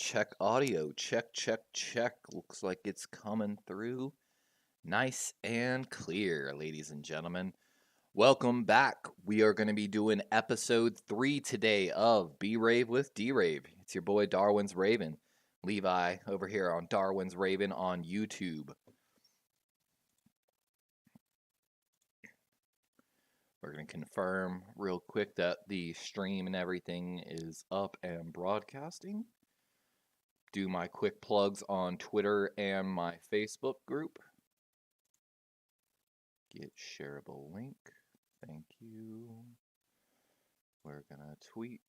Check audio. Check, check, check. Looks like it's coming through nice and clear, ladies and gentlemen. Welcome back. We are going to be doing episode 3 today of B-rave with D-rave. It's your boy Darwin's Raven. Levi over here on Darwin's Raven on YouTube. We're going to confirm real quick that the stream and everything is up and broadcasting. Do my quick plugs on Twitter and my Facebook group. Get shareable link. Thank you. We're going to tweet.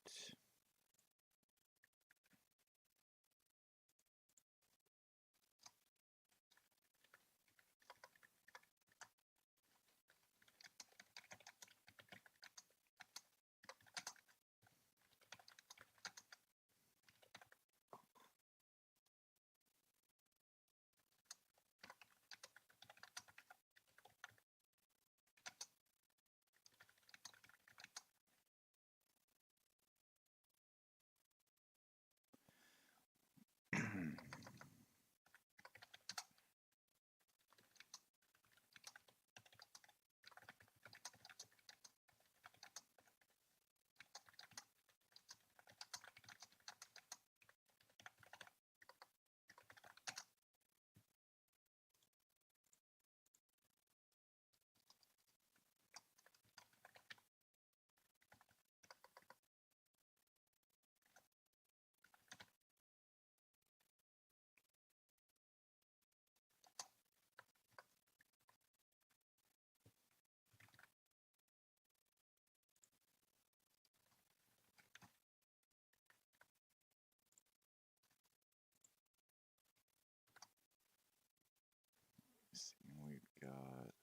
We've got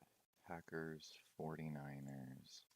Packers, 49ers.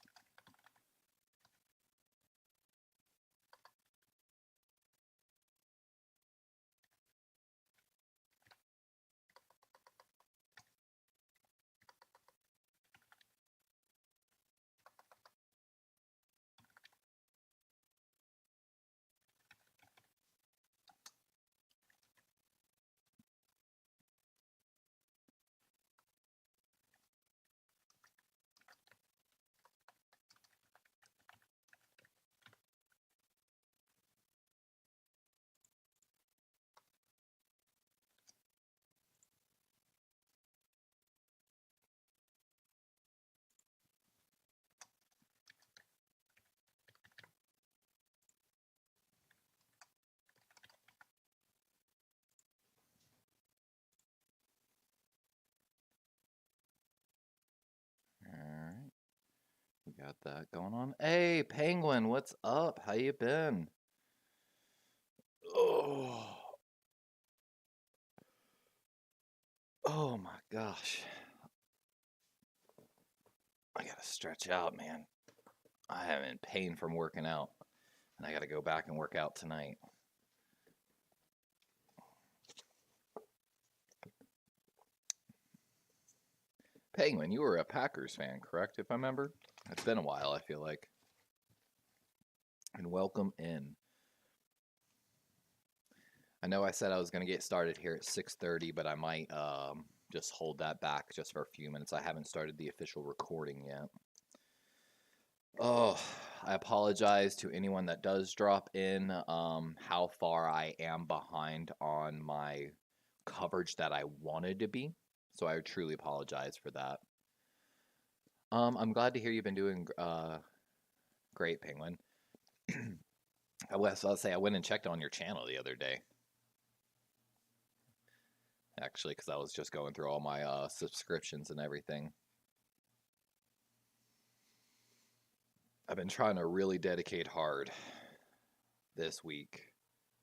Alright. We got that going on. Hey, Penguin, what's up? How you been? Oh my gosh. I gotta stretch out, man. I am in pain from working out. And I gotta go back and work out tonight. Penguin, you were a Packers fan, correct, if I remember? It's been a while, I feel like. And welcome in. I know I said I was going to get started here at 6:30, but I might just hold that back just for a few minutes. I haven't started the official recording yet. Oh, I apologize to anyone that does drop in how far I am behind on my coverage that I wanted to be. So I truly apologize for that. I'm glad to hear you've been doing great, Penguin. I'll say I went and checked on your channel the other day. Actually, because I was just going through all my subscriptions and everything. I've been trying to really dedicate hard this week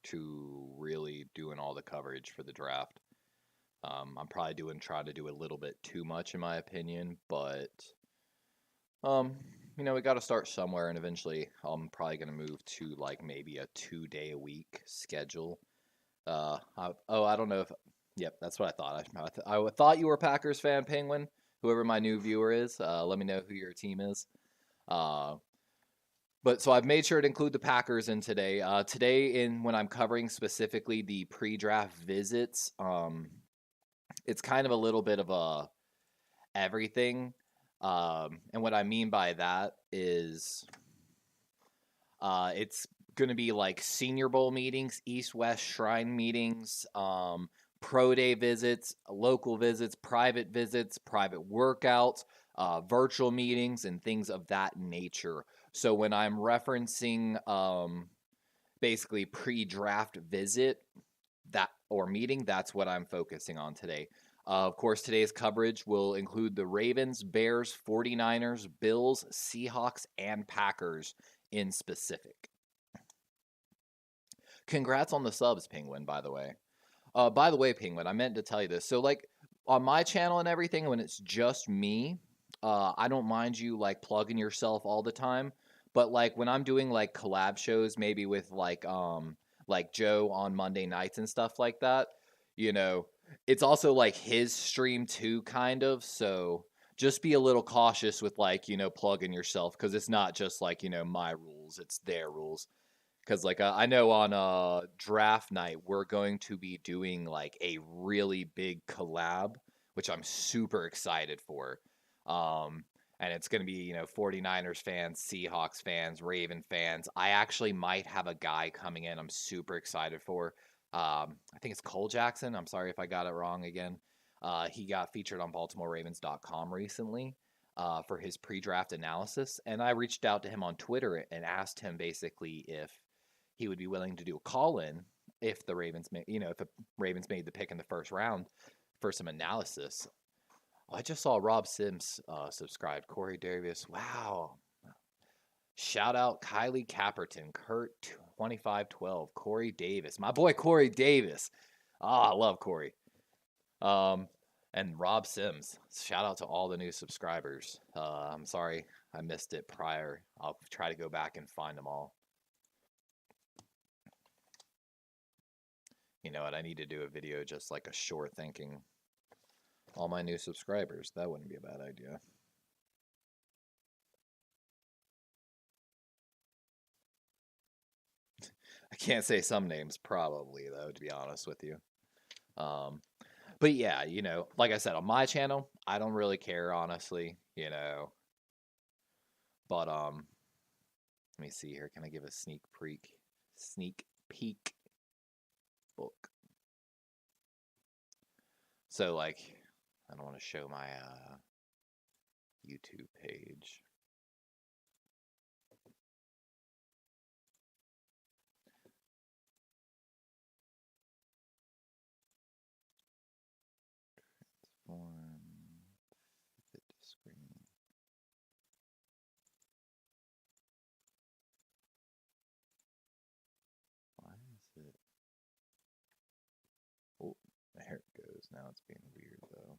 to really doing all the coverage for the draft. I'm probably trying to do a little bit too much in my opinion, but you know, we got to start somewhere, and eventually I'm probably going to move to like maybe a 2-day a week schedule. I don't know if, yep, that's what I thought. I thought you were a Packers fan, Penguin. Whoever my new viewer is, let me know who your team is. But so I've made sure to include the Packers in today. Today, when I'm covering specifically the pre-draft visits, it's kind of a little bit of a everything. And what I mean by that is it's going to be like Senior Bowl meetings, East West Shrine meetings, pro day visits, local visits, private workouts, virtual meetings, and things of that nature. So when I'm referencing basically pre-draft visit that or meeting, that's what I'm focusing on today. Of course, today's coverage will include the Ravens, Bears, 49ers, Bills, Seahawks, and Packers in specific. Congrats on the subs, Penguin, by the way. By the way, Penguin, I meant to tell you this. So, like, on my channel and everything, when it's just me, I don't mind you, like, plugging yourself all the time. But, like, when I'm doing, like, collab shows, maybe with, like Joe on Monday nights and stuff like that, you know, it's also, like, his stream too, kind of. So, just be a little cautious with, like, plugging yourself. Because it's not just, like, my rules. It's their rules. Because like I know on draft night we're going to be doing like a really big collab, which I'm super excited for. Um, and it's going to be 49ers fans, Seahawks fans, Raven fans. I actually might have a guy coming in I'm super excited for. I think it's Cole Jackson. I'm sorry if I got it wrong again. He got featured on BaltimoreRavens.com recently for his pre-draft analysis, and I reached out to him on Twitter and asked him basically if he would be willing to do a call-in if the Ravens, if the Ravens made the pick in the first round for some analysis. Oh, I just saw Rob Sims subscribed. Corey Davis, wow. Shout out Kylie Caperton, Kurt 2512, Corey Davis, my boy Corey Davis. I love Corey. And Rob Sims. Shout out to all the new subscribers. I'm sorry I missed it prior. I'll try to go back and find them all. You know what? I need to do a video just like a short thanking all my new subscribers. That wouldn't be a bad idea. I can't say some names probably though, to be honest with you. But yeah, like I said, on my channel, I don't really care honestly, But let me see here. Can I give a sneak peek book? So like I don't want to show my YouTube page. Fit to screen. Why is it? Oh, there it goes. Now it's being weird though.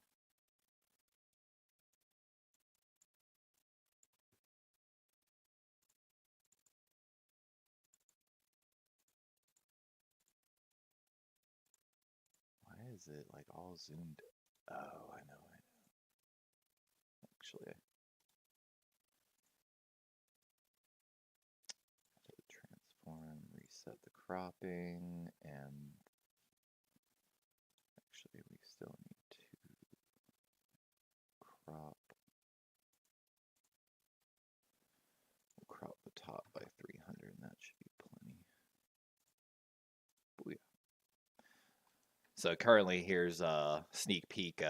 Why is it like all zoomed? Oh, I know. Actually, transform, reset the cropping, and actually we still need to crop. We'll crop the top by 300, and that should be plenty. Booyah. So currently, here's a sneak peek.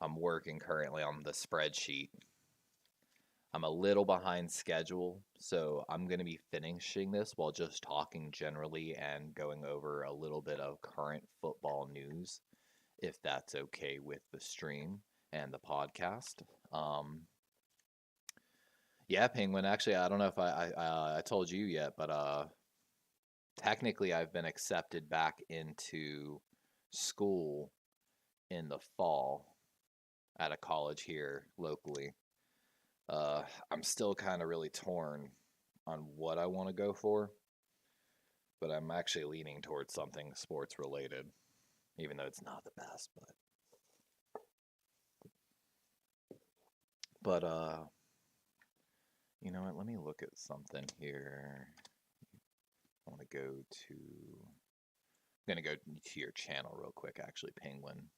I'm working currently on the spreadsheet. I'm a little behind schedule, so I'm going to be finishing this while just talking generally and going over a little bit of current football news, if that's okay with the stream and the podcast. Yeah, Penguin, actually, I don't know if I told you yet, but technically I've been accepted back into school in the fall at a college here locally. I'm still kind of really torn on what I want to go for, but I'm actually leaning towards something sports related, even though it's not the best. But You know what? Let me look at something here. I want to go to. I'm gonna go to your channel real quick, actually, Penguin,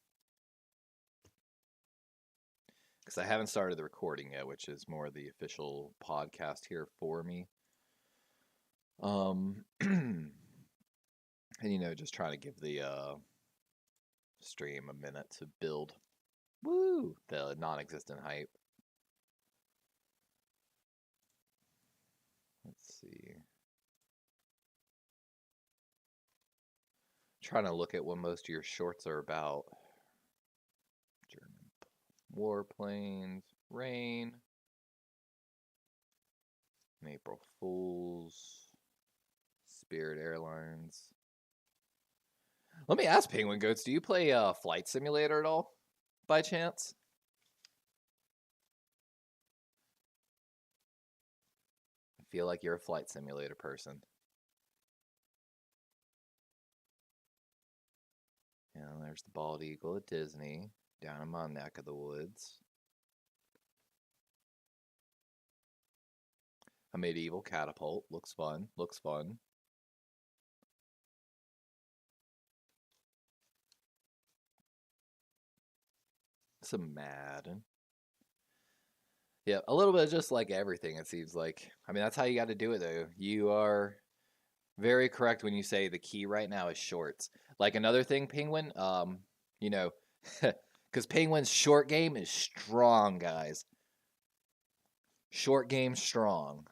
because I haven't started the recording yet, which is more the official podcast here for me. And just trying to give the stream a minute to build. Woo! The non-existent hype. Let's see. Trying to look at what most of your shorts are about. German warplanes, rain, April Fools, Spirit Airlines. Let me ask, Penguin Goats, do you play Flight Simulator at all, by chance? I feel like you're a Flight Simulator person. Yeah, there's the Bald Eagle at Disney, down in my neck of the woods. A medieval catapult. Looks fun. Looks fun. Some Madden. Yeah, a little bit of just like everything, it seems like. I mean, that's how you got to do it, though. You are very correct when you say the key right now is shorts. Like another thing, Penguin, because Penguin's short game is strong, guys. Short game strong.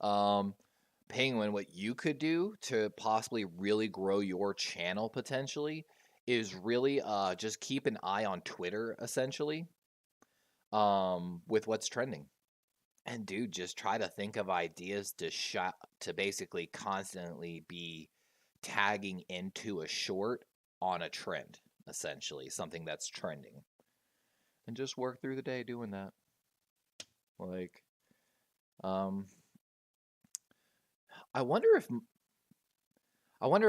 Penguin, what you could do to possibly really grow your channel potentially is really just keep an eye on Twitter, essentially, with what's trending. And dude, just try to think of ideas to basically constantly be tagging into a short on a trend, essentially, something that's trending. And just work through the day doing that. Like, um, I wonder if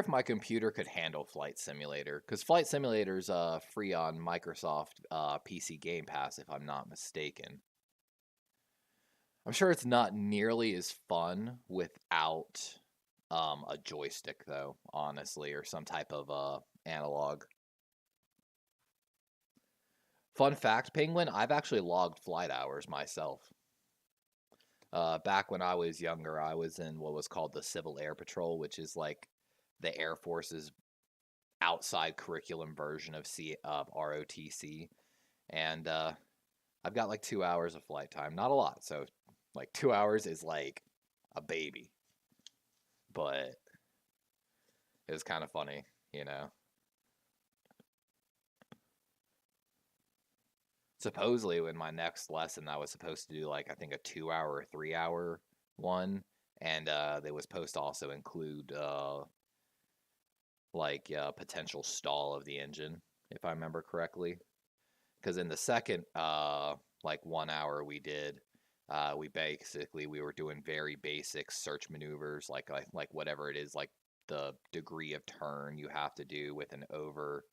my computer could handle Flight Simulator, because Flight Simulator's free on Microsoft PC Game Pass, if I'm not mistaken. I'm sure it's not nearly as fun without a joystick, though, honestly, or some type of analog. Fun fact, Penguin, I've actually logged flight hours myself. Back when I was younger, I was in what was called the Civil Air Patrol, which is like the Air Force's outside curriculum version of ROTC, and I've got like 2 hours of flight time. Not a lot, so like 2 hours is like a baby, but it was kind of funny, you know. Supposedly, in my next lesson, I was supposed to do like I think a 2 hour or 3 hour one, and they was supposed to also include potential stall of the engine, if I remember correctly. Because in the second 1 hour we did, we were doing very basic search maneuvers, like whatever it is, like the degree of turn you have to do with an over.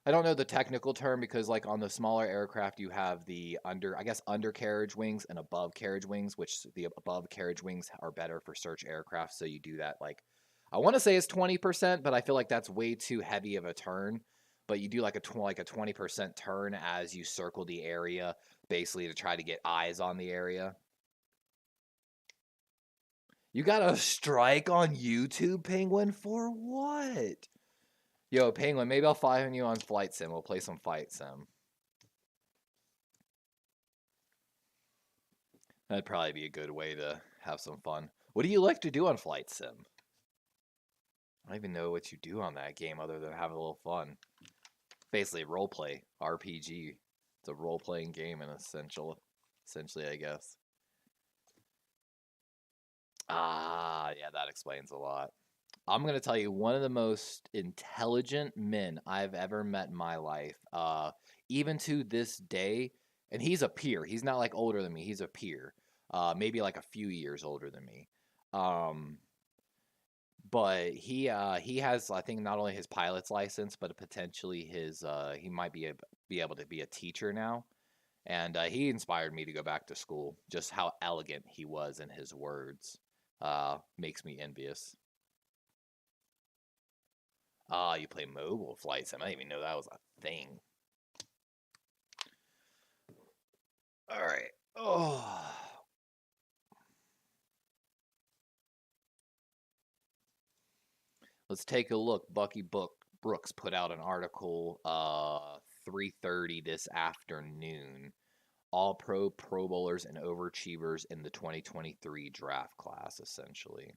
I don't know the technical term, because like on the smaller aircraft you have the undercarriage wings and above carriage wings, which the above carriage wings are better for search aircraft. So you do that, like, I want to say it's 20%, but I feel like that's way too heavy of a turn. But you do like a 20% turn as you circle the area, basically to try to get eyes on the area. You got a strike on YouTube, Penguin, for what? Yo, Penguin, maybe I'll find you on Flight Sim. We'll play some Flight Sim. That'd probably be a good way to have some fun. What do you like to do on Flight Sim? I don't even know what you do on that game other than have a little fun. Basically, roleplay, RPG. It's a role-playing game essentially, I guess. Ah, yeah, that explains a lot. I'm going to tell you, one of the most intelligent men I've ever met in my life, even to this day, and he's a peer. He's not like older than me. He's a peer, maybe like a few years older than me. Um, but he has, I think, not only his pilot's license, but potentially his he might be able to be a teacher now. And he inspired me to go back to school. Just how elegant he was in his words makes me envious. Ah, you play mobile flights. I didn't even know that was a thing. All right. Oh. Let's take a look. Brooks put out an article 3:30 this afternoon. All Pro Bowlers and overachievers in the 2023 draft class, essentially.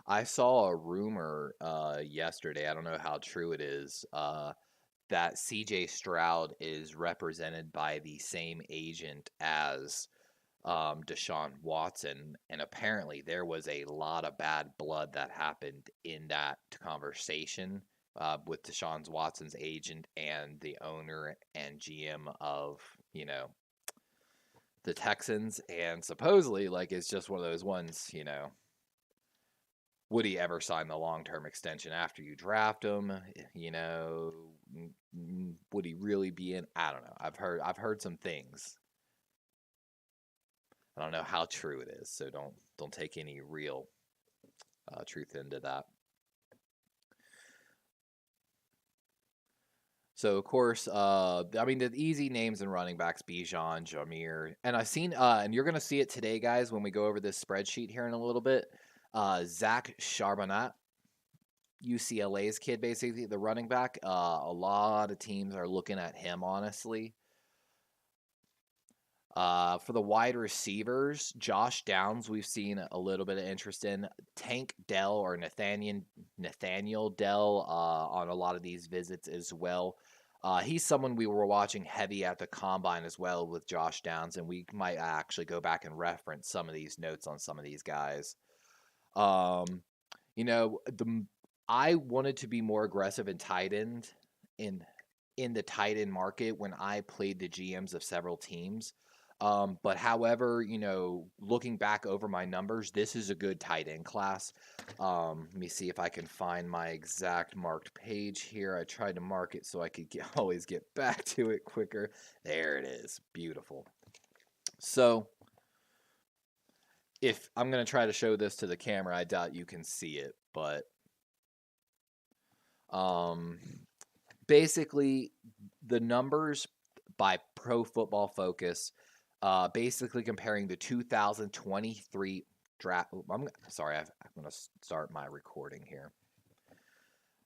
I saw a rumor yesterday. I don't know how true it is. That CJ Stroud is represented by the same agent as Deshaun Watson, and apparently there was a lot of bad blood that happened in that conversation with Deshaun Watson's agent and the owner and GM of the Texans, and supposedly like it's just one of those ones, would he ever sign the long-term extension after you draft him? You know, would he really be in? I don't know. I've heard some things. I don't know how true it is, so don't take any real truth into that. So of course, I mean the easy names and running backs: Bijan, Jameer, and I've seen, and you're gonna see it today, guys, when we go over this spreadsheet here in a little bit. Zach Charbonnet, UCLA's kid, basically the running back. A lot of teams are looking at him, honestly. For the wide receivers, Josh Downs, we've seen a little bit of interest in. Tank Dell or Nathaniel Dell on a lot of these visits as well. He's someone we were watching heavy at the combine as well with Josh Downs, and we might actually go back and reference some of these notes on some of these guys. Um, you know, I wanted to be more aggressive in tight end in the tight end market when I played the GMs of several teams. But however, looking back over my numbers, this is a good tight end class. Let me see if I can find my exact marked page here. I tried to mark it so I could always get back to it quicker. There it is. Beautiful. So if I'm going to try to show this to the camera, I doubt you can see it, but basically the numbers by Pro Football Focus, basically comparing the 2023 draft. I'm going to start my recording here.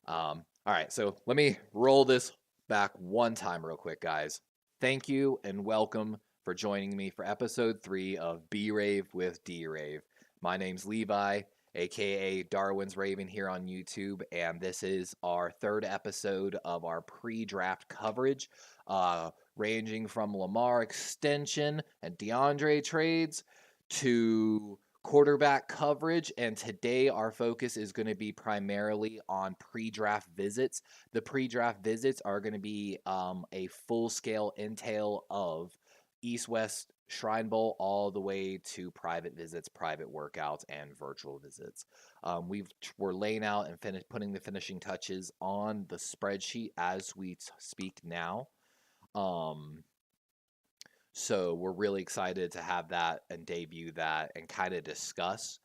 All right, so let me roll this back one time real quick, guys. Thank you and welcome for joining me for episode 3 of B-rave with D-rave. My name's Levi, aka Darwin's Raven, here on YouTube, and this is our 3rd episode of our pre-draft coverage, ranging from Lamar extension and DeAndre trades to quarterback coverage, and today our focus is going to be primarily on pre-draft visits. The pre-draft visits are going to be a full-scale entail of East-West Shrine Bowl all the way to private visits, private workouts, and virtual visits. We're laying out and putting the finishing touches on the spreadsheet as we speak now. So we're really excited to have that and debut that and kind of discuss.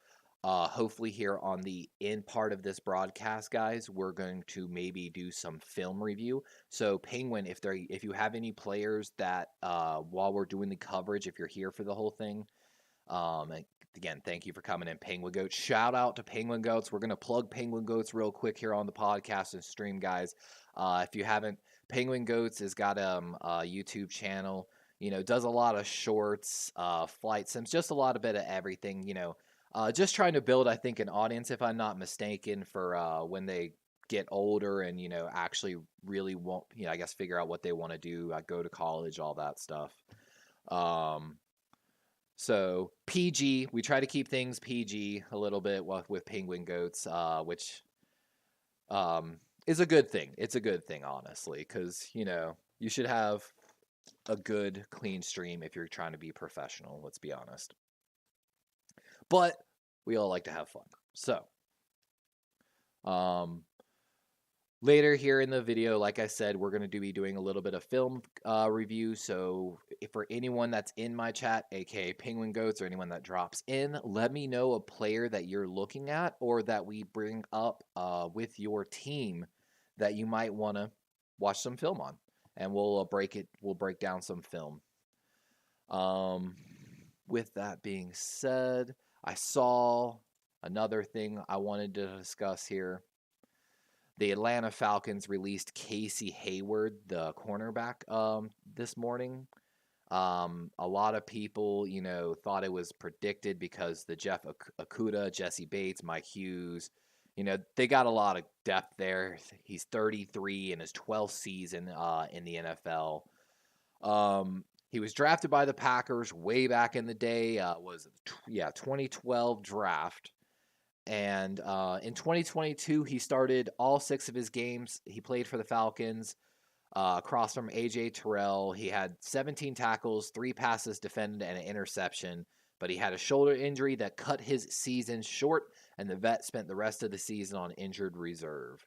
Hopefully here on the end part of this broadcast, guys, we're going to maybe do some film review. So Penguin, if you have any players that while we're doing the coverage, if you're here for the whole thing, again, thank you for coming in, Penguin Goats. Shout out to Penguin Goats. We're going to plug Penguin Goats real quick here on the podcast and stream, guys. If you haven't, Penguin Goats has got a YouTube channel. Does a lot of shorts, flight sims, just a lot of bit of everything, just trying to build, I think, an audience, if I'm not mistaken, for when they get older and, actually really want, I guess, figure out what they want to do, go to college, all that stuff. So PG, we try to keep things PG a little bit with Penguin Goats, which is a good thing. It's a good thing, honestly, because, you should have a good, clean stream if you're trying to be professional, let's be honest. but we all like to have fun. So, later here in the video, like I said, we're going to be doing a little bit of film review. So for anyone that's in my chat, aka Penguin Goats, or anyone that drops in, let me know a player that you're looking at or that we bring up with your team that you might want to watch some film on, and we'll break down some film. With that being said, I saw another thing I wanted to discuss here. The Atlanta Falcons released Casey Hayward, the cornerback, this morning. A lot of people, thought it was predicted because the Jeff Okudah, Jesse Bates, Mike Hughes, they got a lot of depth there. He's 33 in his 12th season in the NFL. He was drafted by the Packers way back in the day. 2012 draft. And in 2022, he started all 6 of his games. He played for the Falcons across from A.J. Terrell. He had 17 tackles, 3 passes defended, and an interception. But he had a shoulder injury that cut his season short, and the vet spent the rest of the season on injured reserve.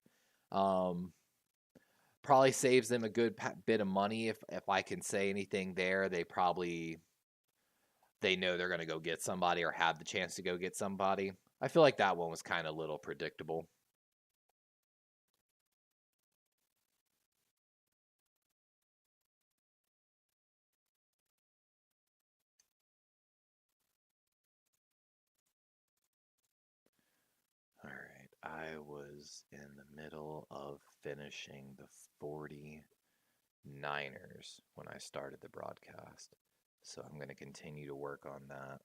Probably saves them a good bit of money if I can say anything there. They know they're going to go get somebody or have the chance to go get somebody. I feel like that one was kind of a little predictable. All right, I was in the middle of finishing the 49ers when I started the broadcast, so I'm going to continue to work on that.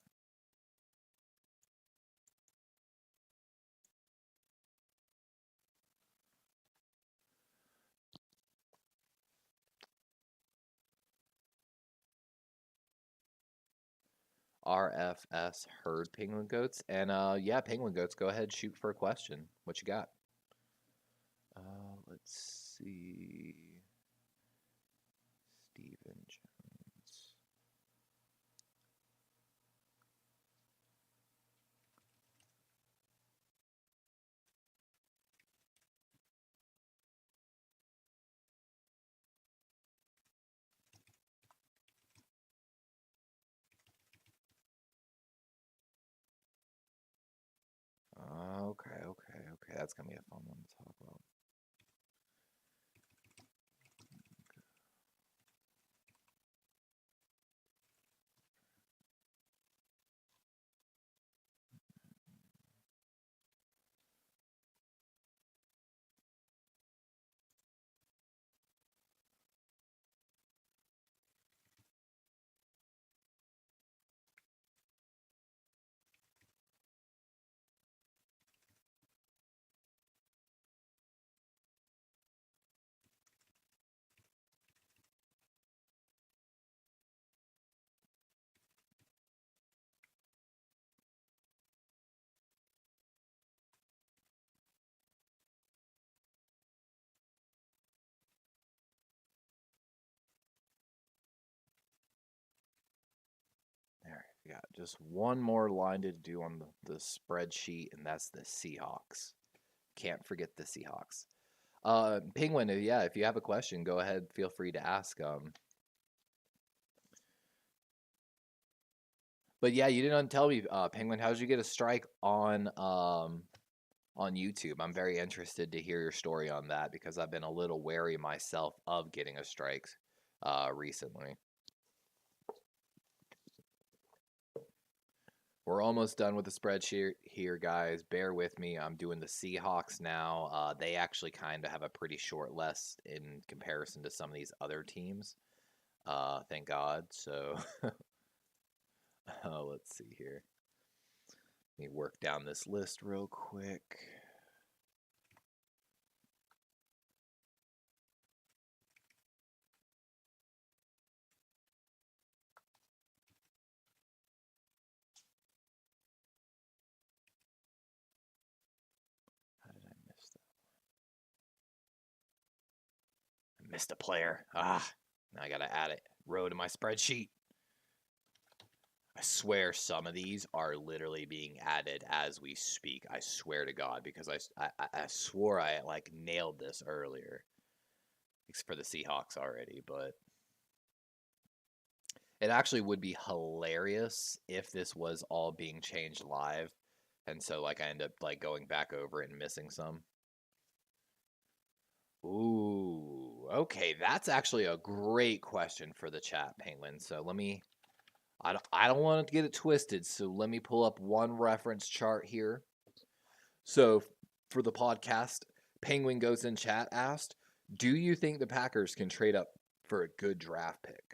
RFS heard Penguin Goats. And yeah, Penguin Goats, go ahead, shoot for a question. What you got? Let's see. Steven Jones. Okay. That's going to be a fun one to talk about. We got just one more line to do on the spreadsheet, and that's the Seahawks. Can't forget the Seahawks. Penguin, yeah, if you have a question, go ahead. Feel free to ask. But yeah, you didn't tell me, Penguin, how did you get a strike on YouTube? I'm very interested to hear your story on that because I've been a little wary myself of getting a strike recently. We're almost done with the spreadsheet here, guys. Bear with me. I'm doing the Seahawks now. They actually kind of have a pretty short list in comparison to some of these other teams. Thank God. So let's see here. Let me work down this list real quick. Missed a player. Now I gotta add it. Row to my spreadsheet. I swear some of these are literally being added as we speak. I swear to God, because I swore I like nailed this earlier. It's for the Seahawks already, but it actually would be hilarious if this was all being changed live. And so like I end up like going back over it and missing some. Ooh, okay, that's actually a great question for the chat, Penguin. So I don't want to get it twisted, so let me pull up one reference chart here. So for the podcast, Penguin Goes in Chat asked, do you think the Packers can trade up for a good draft pick?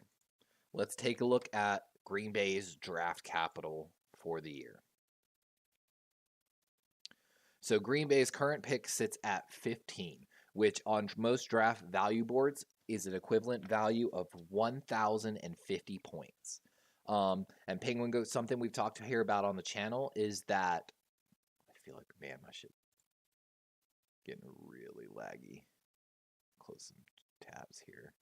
Let's take a look at Green Bay's draft capital for the year. So Green Bay's current pick sits at 15, which on most draft value boards is an equivalent value of 1,050 points. And Penguin Goes, something we've talked here about on the channel is that I feel like, man, my shit getting really laggy. Close some tabs here.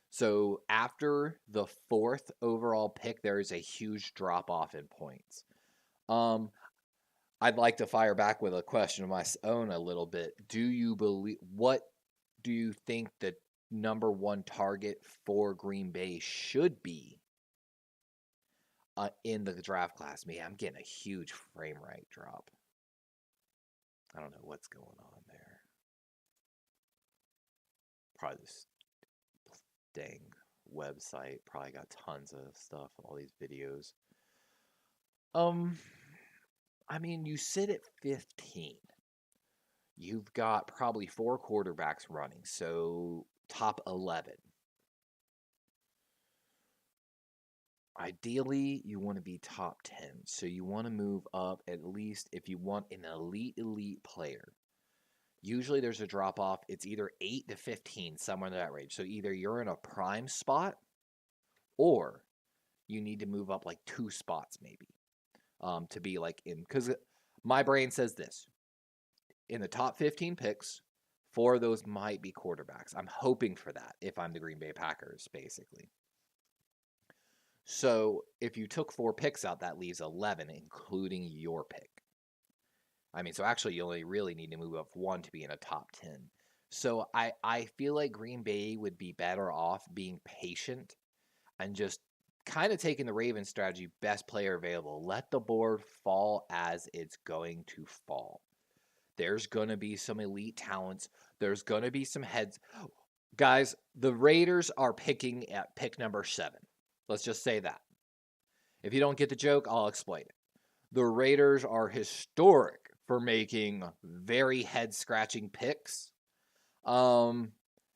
So after the 4th overall pick, there is a huge drop off in points. I'd like to fire back with a question of my own a little bit. What do you think the number 1 target for Green Bay should be in the draft class? Me, I'm getting a huge frame rate drop. I don't know what's going on there. Probably this dang website probably got tons of stuff, all these videos. I mean, you sit at 15. You've got probably 4 quarterbacks running, so top 11. Ideally, you want to be top 10. So you want to move up at least if you want an elite player. Usually there's a drop off. It's either 8 to 15, somewhere in that range. So either you're in a prime spot or you need to move up like 2 spots maybe to be like in. Because my brain says this. In the top 15 picks, 4 of those might be quarterbacks. I'm hoping for that if I'm the Green Bay Packers, basically. So if you took 4 picks out, that leaves 11, including your pick. I mean, so actually you only really need to move up 1 to be in a top 10. So I feel like Green Bay would be better off being patient and just kind of taking the Ravens strategy, best player available. Let the board fall as it's going to fall. There's going to be some elite talents. There's going to be some heads. Guys, the Raiders are picking at pick number 7. Let's just say that. If you don't get the joke, I'll explain it. The Raiders are historic for making very head-scratching picks. You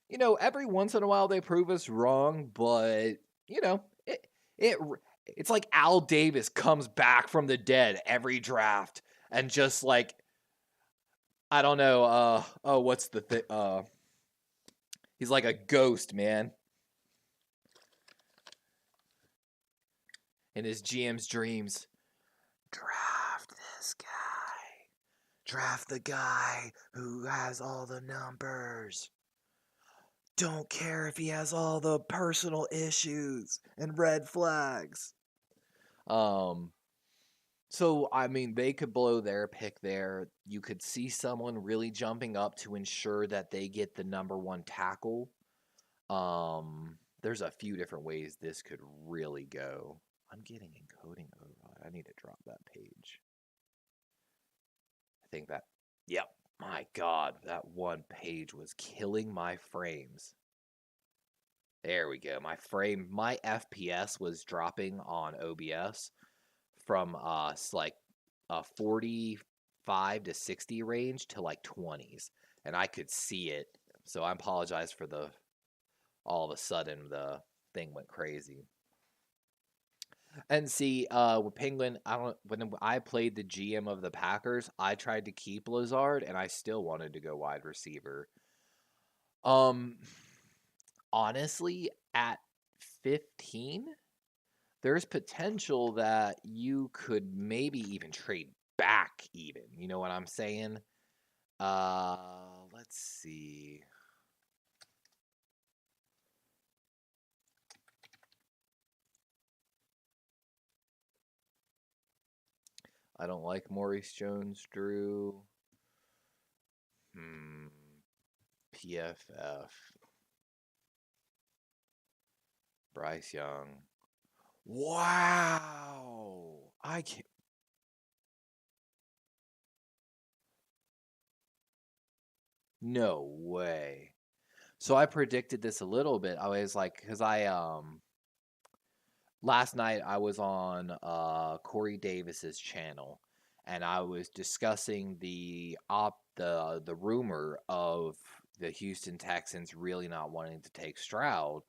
know, every once in a while they prove us wrong, but you know, it's like Al Davis comes back from the dead every draft and just like I don't know, what's the thing? He's like a ghost, man. In his GM's dreams. Draft this guy. Draft the guy who has all the numbers. Don't care if he has all the personal issues and red flags. So, I mean, they could blow their pick there. You could see someone really jumping up to ensure that they get the number 1 tackle. There's a few different ways this could really go. I'm getting encoding override. I need to drop that page. I think that, yep, my God, that one page was killing my frames. There we go. My FPS was dropping on OBS from like a 45 to 60 range to like 20s, and I could see it. So I apologize for all of a sudden the thing went crazy. And see, with Penguin, when I played the GM of the Packers, I tried to keep Lazard, and I still wanted to go wide receiver. Honestly, at 15, there's potential that you could maybe even trade back even. You know what I'm saying? Let's see. I don't like Maurice Jones-Drew. PFF. Bryce Young. Wow. I can't. No way. So I predicted this a little bit. I was like, because last night I was on Corey Davis's channel, and I was discussing the rumor of the Houston Texans really not wanting to take Stroud,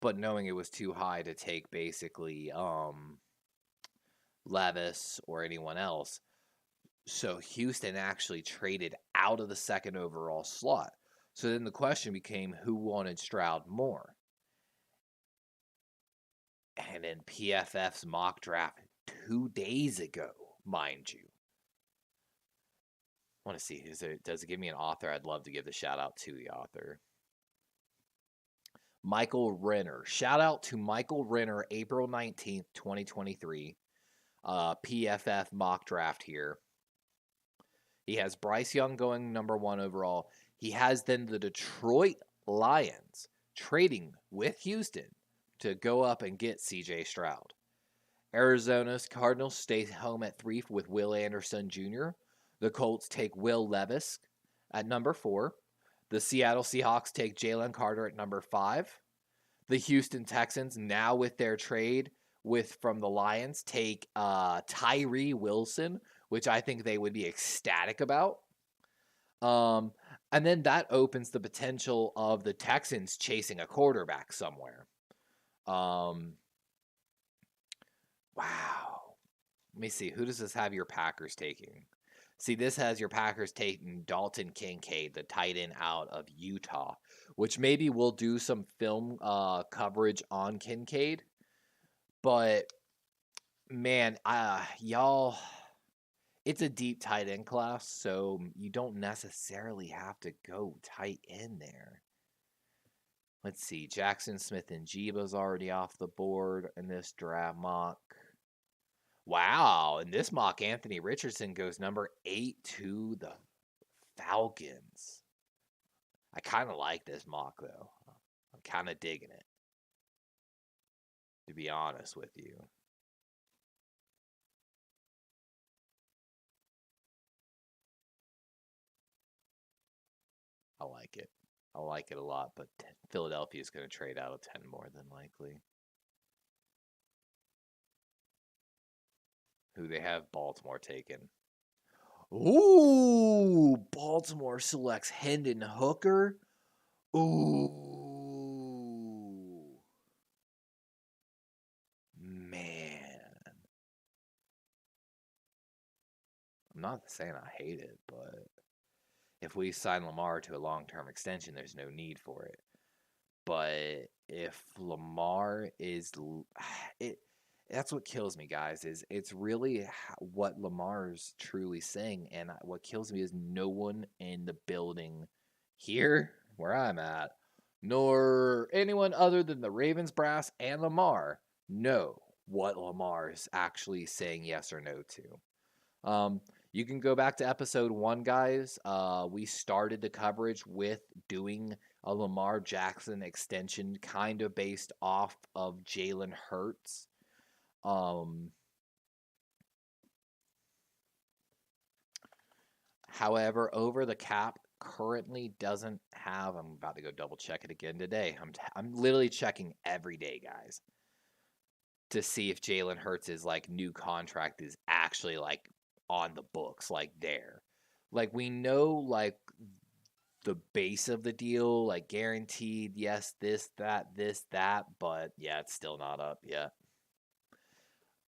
but knowing it was too high to take basically Levis or anyone else. So Houston actually traded out of the second overall slot. So then the question became who wanted Stroud more? And in PFF's mock draft 2 days ago, mind you. I want to see, does it give me an author? I'd love to give the shout out to the author. Michael Renner. Shout out to Michael Renner, April 19th, 2023. PFF mock draft here. He has Bryce Young going number 1 overall. He has then the Detroit Lions trading with Houston to go up and get CJ Stroud. Arizona's Cardinals stay home at 3 with Will Anderson Jr. The Colts take Will Levis at number 4. The Seattle Seahawks take Jalen Carter at number 5. The Houston Texans, now with their trade from the Lions, take Tyree Wilson, which I think they would be ecstatic about. And then that opens the potential of the Texans chasing a quarterback somewhere. Wow. Let me see. Who does this have your Packers taking? See, this has your Packers taking Dalton Kincaid, the tight end out of Utah, which maybe we'll do some film coverage on Kincaid. But, man, y'all, it's a deep tight end class, so you don't necessarily have to go tight end there. Let's see. Jackson Smith and Jiba's already off the board in this draft mock. Wow. In this mock, Anthony Richardson goes number 8 to the Falcons. I kind of like this mock, though. I'm kind of digging it, to be honest with you. I like it. I like it a lot, but Philadelphia is going to trade out of 10 more than likely. Who they have Baltimore taken. Ooh, Baltimore selects Hendon Hooker. Ooh. Man. I'm not saying I hate it, but if we sign Lamar to a long-term extension, there's no need for it. But if Lamar is that's what kills me, guys, is it's really what Lamar's truly saying, and what kills me is no one in the building here where I'm at, nor anyone other than the Ravens brass and Lamar know what Lamar is actually saying yes or no to. You can go back to episode 1, guys. We started the coverage with doing a Lamar Jackson extension kind of based off of Jalen Hurts. However, over the cap currently doesn't have, I'm about to go double check it again today. I'm literally checking every day, guys, to see if Jalen Hurts' like new contract is actually like on the books, like there. Like we know like the base of the deal, like guaranteed, yes, this, that, but yeah, it's still not up yet.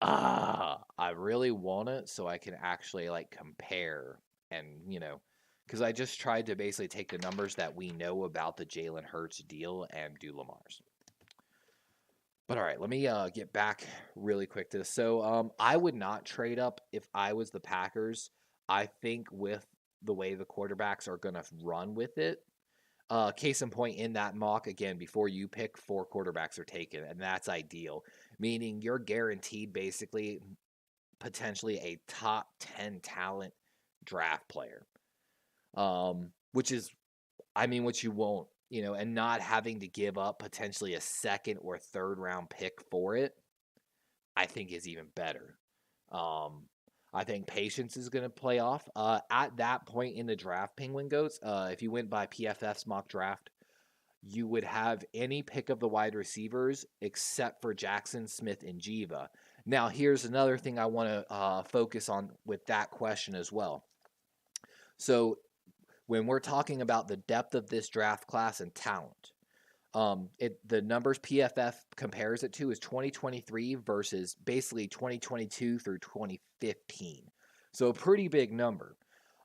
I really want it so I can actually like compare and, because I just tried to basically take the numbers that we know about the Jalen Hurts deal and do Lamar's. But all right, let me get back really quick to this. So I would not trade up if I was the Packers. I think with the way the quarterbacks are going to run with it, case in point in that mock, again, before you pick, 4 quarterbacks are taken, and that's ideal. Meaning you're guaranteed basically potentially a top 10 talent draft player. Which is, I mean, what you won't, and not having to give up potentially a second or third round pick for it, I think is even better. I think patience is going to play off. At that point in the draft, Penguin Goats, if you went by PFF's mock draft, you would have any pick of the wide receivers except for Jackson, Smith, and Jiva. Now, here's another thing I want to focus on with that question as well. So, when we're talking about the depth of this draft class and talent, the numbers PFF compares it to is 2023 versus basically 2022 through 2015. So a pretty big number.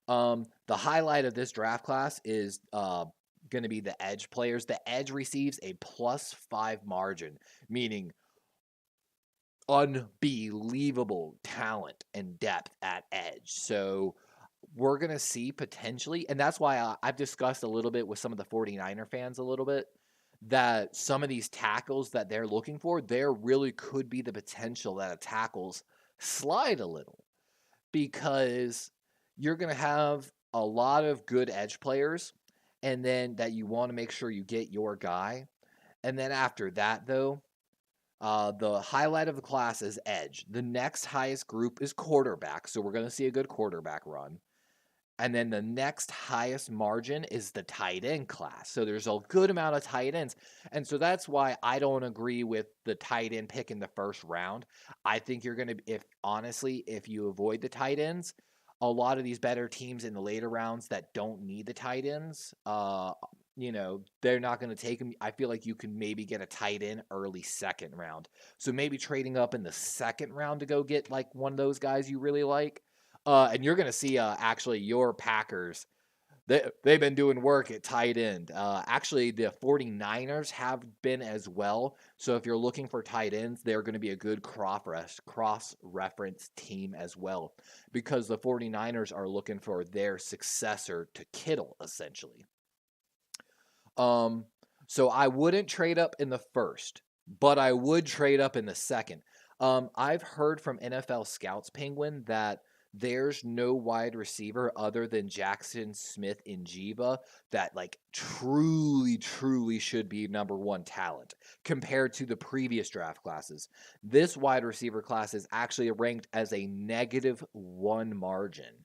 The highlight of this draft class is going to be the edge players. The edge receives a +5 margin, meaning unbelievable talent and depth at edge. So we're going to see potentially, and that's why I've discussed a little bit with some of the 49er fans a little bit, that some of these tackles that they're looking for, there really could be the potential that a tackles slide a little, because you're going to have a lot of good edge players, and then that you want to make sure you get your guy. And then after that, though, the highlight of the class is edge. The next highest group is quarterback, so we're going to see a good quarterback run. And then the next highest margin is the tight end class. So there's a good amount of tight ends. And so that's why I don't agree with the tight end pick in the first round. I think you're going to, if you avoid the tight ends, a lot of these better teams in the later rounds that don't need the tight ends, they're not going to take them. I feel like you can maybe get a tight end early second round. So maybe trading up in the second round to go get like one of those guys you really like. And you're going to see actually your Packers, they've been doing work at tight end. Actually, the 49ers have been as well. So if you're looking for tight ends, they're going to be a good cross-reference team as well, because the 49ers are looking for their successor to Kittle, essentially. So I wouldn't trade up in the first, but I would trade up in the second. I've heard from NFL scouts, Penguin, that there's no wide receiver other than Jackson, Smith, and Jiva that like truly should be number one talent compared to the previous draft classes. This wide receiver class is actually ranked as a -1 margin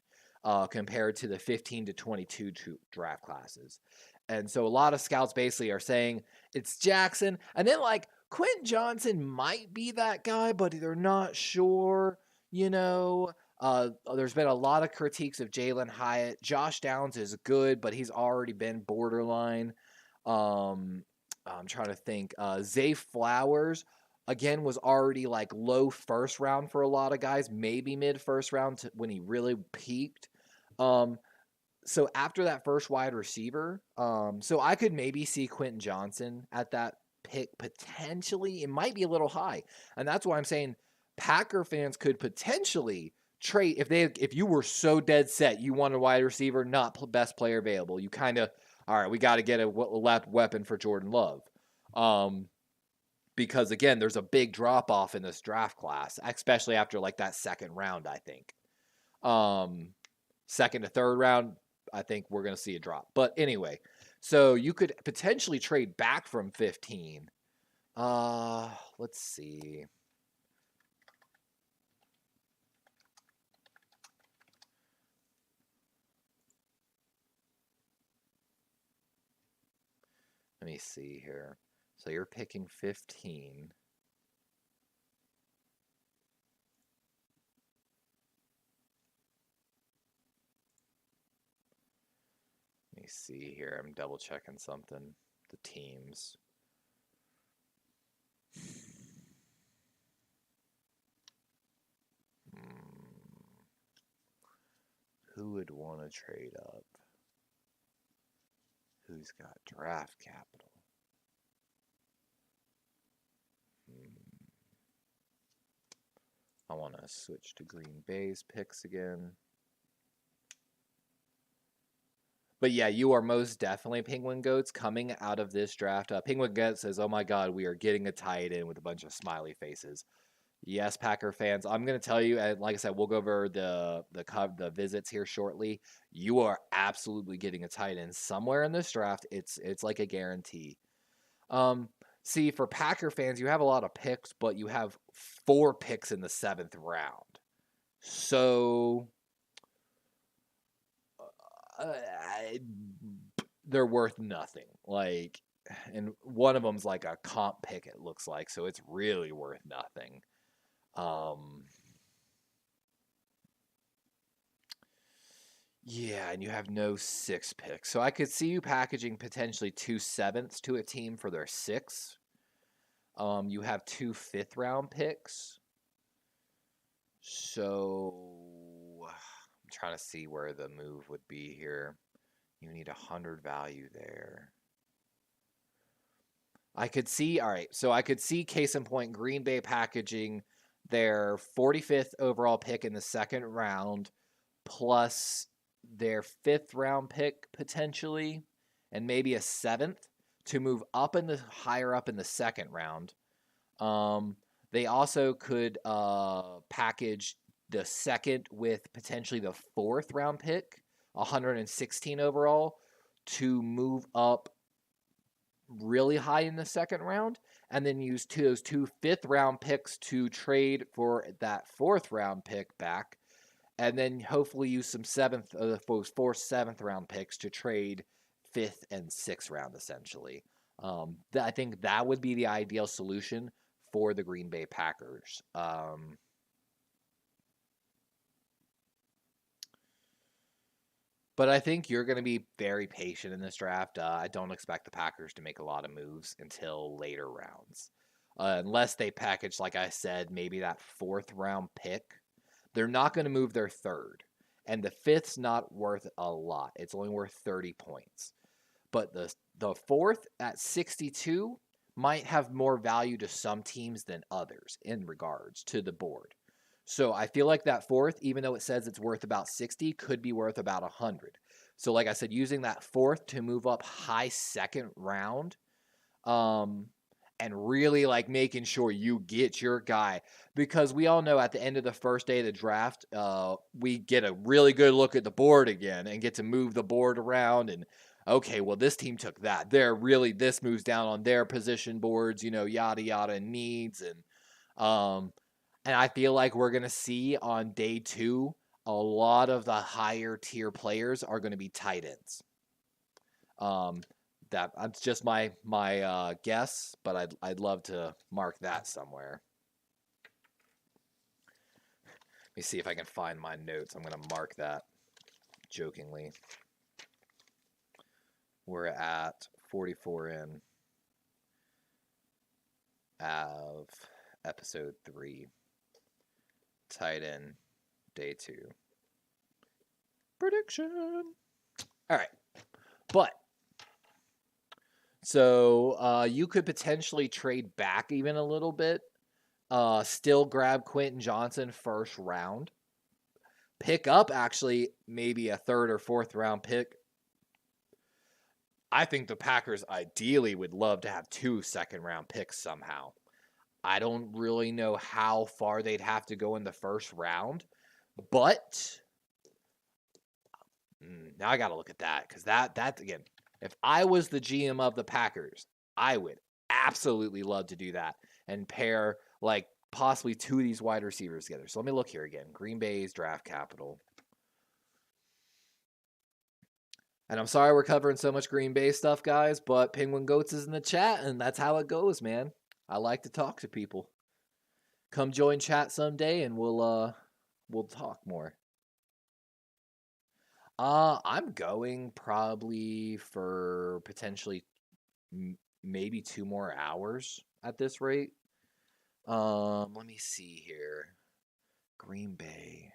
compared to the 15 to 22 draft classes. And so a lot of scouts basically are saying it's Jackson, and then like Quentin Johnson might be that guy, but they're not sure, There's been a lot of critiques of Jalen Hyatt. Josh Downs is good, but he's already been borderline. I'm trying to think. Zay Flowers, again, was already like low first round for a lot of guys, maybe mid first round when he really peaked. So after that first wide receiver, so I could maybe see Quentin Johnson at that pick potentially. It might be a little high, and that's why I'm saying Packer fans could potentially trade if you were so dead set you want a wide receiver, not best player available. You kind of, all right, we got to get a left weapon for Jordan Love, because again, there's a big drop off in this draft class, especially after like that second round. I think second to third round, I think we're going to see a drop. But anyway, so you could potentially trade back from 15. Let's see. Let me see here. So you're picking 15. Let me see here. I'm double checking something. The teams. Who would want to trade up? Who's got draft capital? I want to switch to Green Bay's picks again. But yeah, you are most definitely Penguin Goats coming out of this draft. Penguin Goats says, oh my God, we are getting a tight end with a bunch of smiley faces. Yes, Packer fans. I'm gonna tell you, and like I said, we'll go over the visits here shortly. You are absolutely getting a tight end somewhere in this draft. It's like a guarantee. Um, See, for Packer fans, you have a lot of picks, but you have 4 picks in the 7th round. So uh, they're worth nothing. Like, and one of them's like a comp pick, it looks like, so it's really worth nothing. Um, yeah, and you have no 6 picks. So I could see you packaging potentially 2 7ths to a team for their 6. You have 2 5th-round picks. So I'm trying to see where the move would be here. You need 100 value there. I could see, all right, so I could see case in point Green Bay packaging their 45th overall pick in the 2nd round plus their 5th-round pick potentially and maybe a 7th to move up in the higher up in the 2nd round. They also could package the 2nd with potentially the 4th-round pick, 116 overall, to move up really high in the 2nd round, and then use those 2 5th-round picks to trade for that 4th-round pick back, and then hopefully use some 7th-round picks to trade 5th and 6th-round essentially. I think that would be the ideal solution for the Green Bay Packers. But I think you're going to be very patient in this draft. I don't expect the Packers to make a lot of moves until later rounds. Unless they package, like I said, maybe that 4th-round pick. They're not going to move their 3rd. And the 5th's not worth a lot. It's only worth 30 points. But the 4th at 62 might have more value to some teams than others in regards to the board. So I feel like that 4th, even though it says it's worth about 60, could be worth about 100. So like I said, using that 4th to move up high 2nd-round, and really like making sure you get your guy, because we all know at the end of the first day of the draft, we get a really good look at the board again and get to move the board around and okay, well this team took that. This moves down on their position boards, yada yada needs and I feel like we're going to see on day 2 a lot of the higher tier players are going to be tight ends. That's just my guess, but I'd love to mark that somewhere. Let me see if I can find my notes. I'm going to mark that jokingly. We're at 44 in of episode 3. Tight end, day 2. Prediction. All right. But so you could potentially trade back even a little bit. Still grab Quentin Johnson 1st-round. Pick up actually maybe a 3rd or 4th-round pick. I think the Packers ideally would love to have 2 2nd-round picks somehow. I don't really know how far they'd have to go in the 1st-round, but now I got to look at that because that again, if I was the GM of the Packers, I would absolutely love to do that and pair like possibly 2 of these wide receivers together. So let me look here again. Green Bay's draft capital. And I'm sorry we're covering so much Green Bay stuff, guys, but Penguin Goats is in the chat, and that's how it goes, man. I like to talk to people. Come join chat someday, and we'll talk more. I'm going probably for potentially maybe 2 more hours at this rate. Let me see here. Green Bay.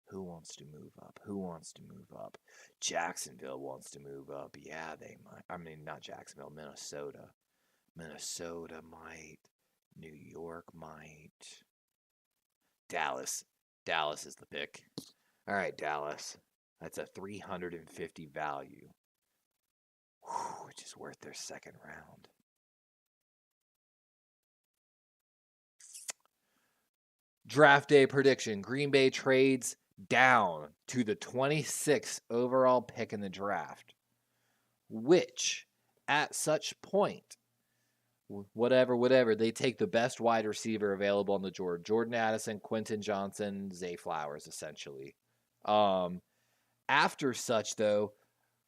Who wants to move up? Who wants to move up? Jacksonville wants to move up. Yeah, they might. I mean, not Jacksonville, Minnesota. Minnesota might. New York might. Dallas. Dallas is the pick. All right, Dallas. That's a 350 value. Whew, which is worth their 2nd-round. Draft day prediction. Green Bay trades down to the 26th overall pick in the draft, which at such point, whatever, they take the best wide receiver available on the board. Jordan Addison, Quentin Johnson, Zay Flowers, essentially. After such, though,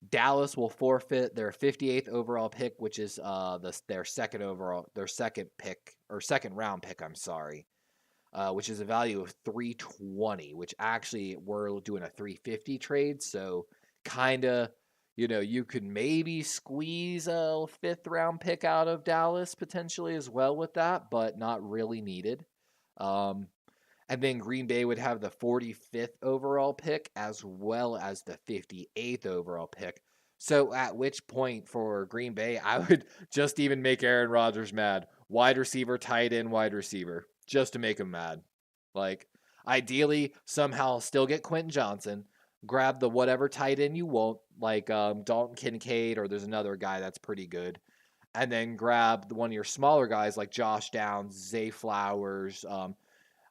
Dallas will forfeit their 58th overall pick, which is their second pick or second round pick. I'm sorry, which is a value of 320. Which actually we're doing a 350 trade, so kind of, you could maybe squeeze a 5th round pick out of Dallas potentially as well with that, but not really needed. Um, and then Green Bay would have the 45th overall pick as well as the 58th overall pick. So at which point for Green Bay, I would just even make Aaron Rodgers mad. Wide receiver, tight end, wide receiver, just to make him mad. Like, ideally, somehow still get Quentin Johnson, grab the whatever tight end you want, like Dalton Kincaid, or there's another guy that's pretty good, and then grab one of your smaller guys like Josh Downs, Zay Flowers,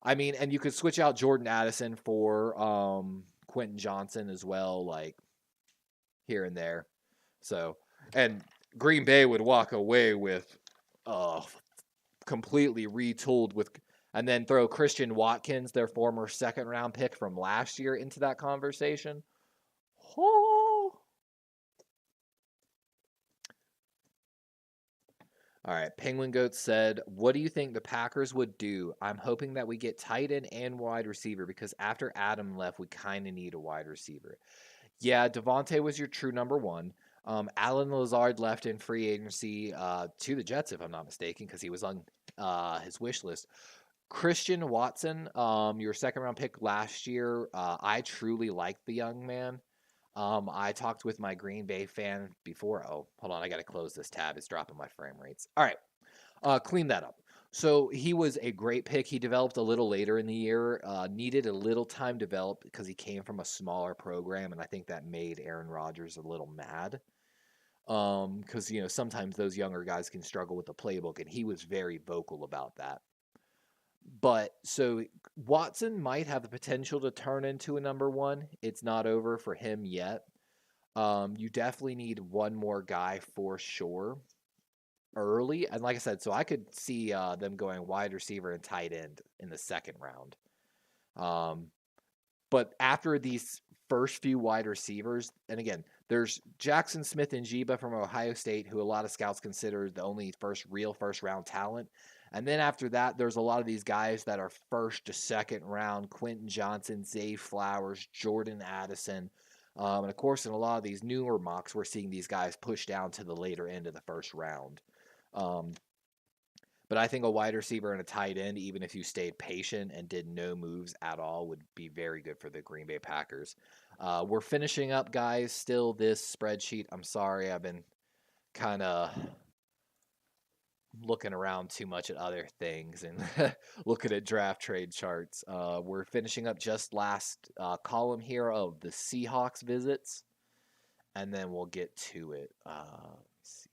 and you could switch out Jordan Addison for Quentin Johnson as well, like here and there. So, and Green Bay would walk away with completely retooled with, and then throw Christian Watkins, their former second round pick from last year, into that conversation. Oh. All right, Penguin Goat said, "What do you think the Packers would do? I'm hoping that we get tight end and wide receiver because after Adam left, we kind of need a wide receiver." Yeah, Devontae was your true number one. Alan Lazard left in free agency to the Jets, if I'm not mistaken, because he was on his wish list. Christian Watson, your second round pick last year, I truly liked the young man. I talked with my Green Bay fan before. Oh, hold on. I got to close this tab. It's dropping my frame rates. All right. Clean that up. So he was a great pick. He developed a little later in the year, needed a little time to develop because he came from a smaller program. And I think that made Aaron Rodgers a little mad. Because, sometimes those younger guys can struggle with the playbook. And he was very vocal about that. But so Watson might have the potential to turn into a number one. It's not over for him yet. You definitely need one more guy for sure early. And like I said, so I could see them going wide receiver and tight end in the second round. But after these first few wide receivers, and again, there's Jackson Smith and Jiba from Ohio State, who a lot of scouts consider the only real first round talent. And then after that, there's a lot of these guys that are first to second round: Quentin Johnson, Zay Flowers, Jordan Addison. And of course, in a lot of these newer mocks, we're seeing these guys push down to the later end of the first round. But I think a wide receiver and a tight end, even if you stayed patient and did no moves at all, would be very good for the Green Bay Packers. We're finishing up, guys, still this spreadsheet. I'm sorry, I've been kind of looking around too much at other things and looking at draft trade charts. We're finishing up just last column here of the Seahawks visits, and then we'll get to it. Let's see.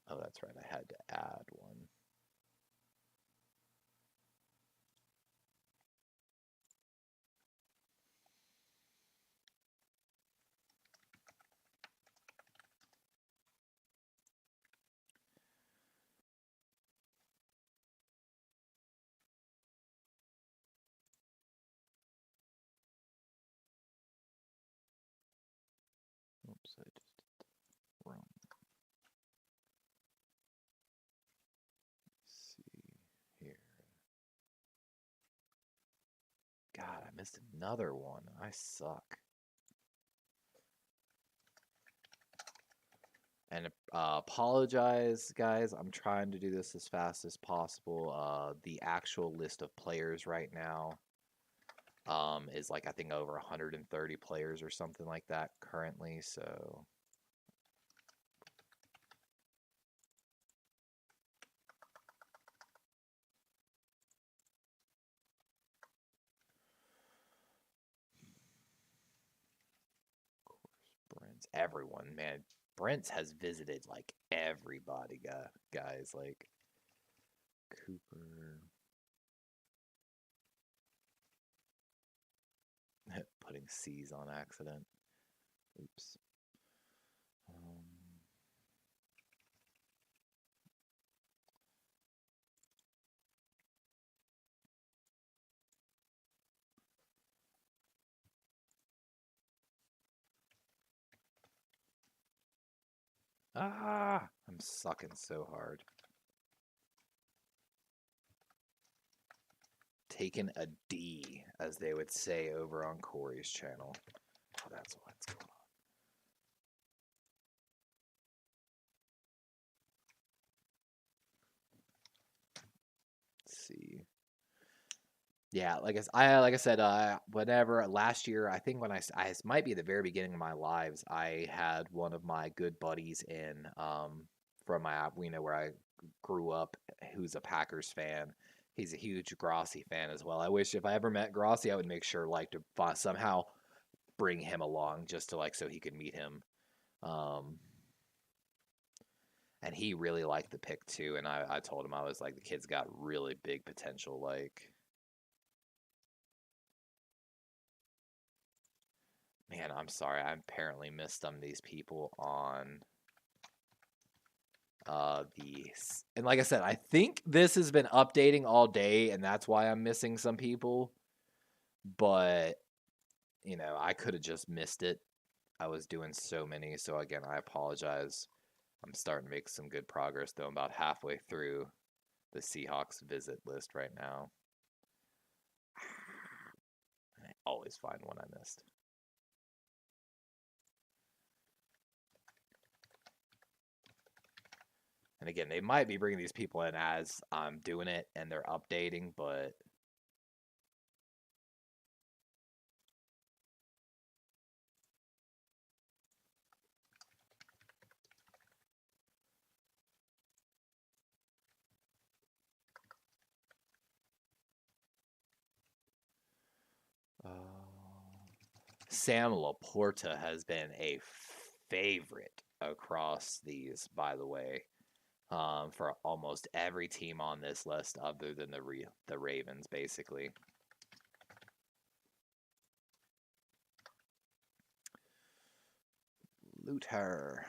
Oh, that's right. I had to add one. Oops, I just did the wrong. Let's see here. God, I missed another one. I suck. And apologize, guys. I'm trying to do this as fast as possible. The actual list of players right now is like, I think, over 130 players or something like that currently. So Brent's everyone, man. Brent's has visited like everybody, guys. Like, Cooper. Putting C's on accident. Oops. I'm sucking so hard. Taking a D, as they would say over on Corey's channel. Oh, that's what's going on. Let's see. Yeah, like I said, whenever last year, I think when I it might be the very beginning of my lives, I had one of my good buddies in from my where I grew up, who's a Packers fan. He's a huge Grossi fan as well. I wish if I ever met Grossi, I would make sure like to somehow bring him along just to like so he could meet him. And he really liked the pick too. And I told him I was like the kid's got really big potential. Like, man, I'm sorry. I apparently missed some of these people on and like I said, I think this has been updating all day, and that's why I'm missing some people. But you know, I could have just missed it. I was doing so many, so again, I apologize. I'm starting to make some good progress, though. I'm about halfway through the Seahawks visit list right now. I always find one I missed. And again, they might be bringing these people in as I'm doing it and they're updating, but Sam Laporta has been a favorite across these, by the way, for almost every team on this list other than the Ravens, basically. Luther.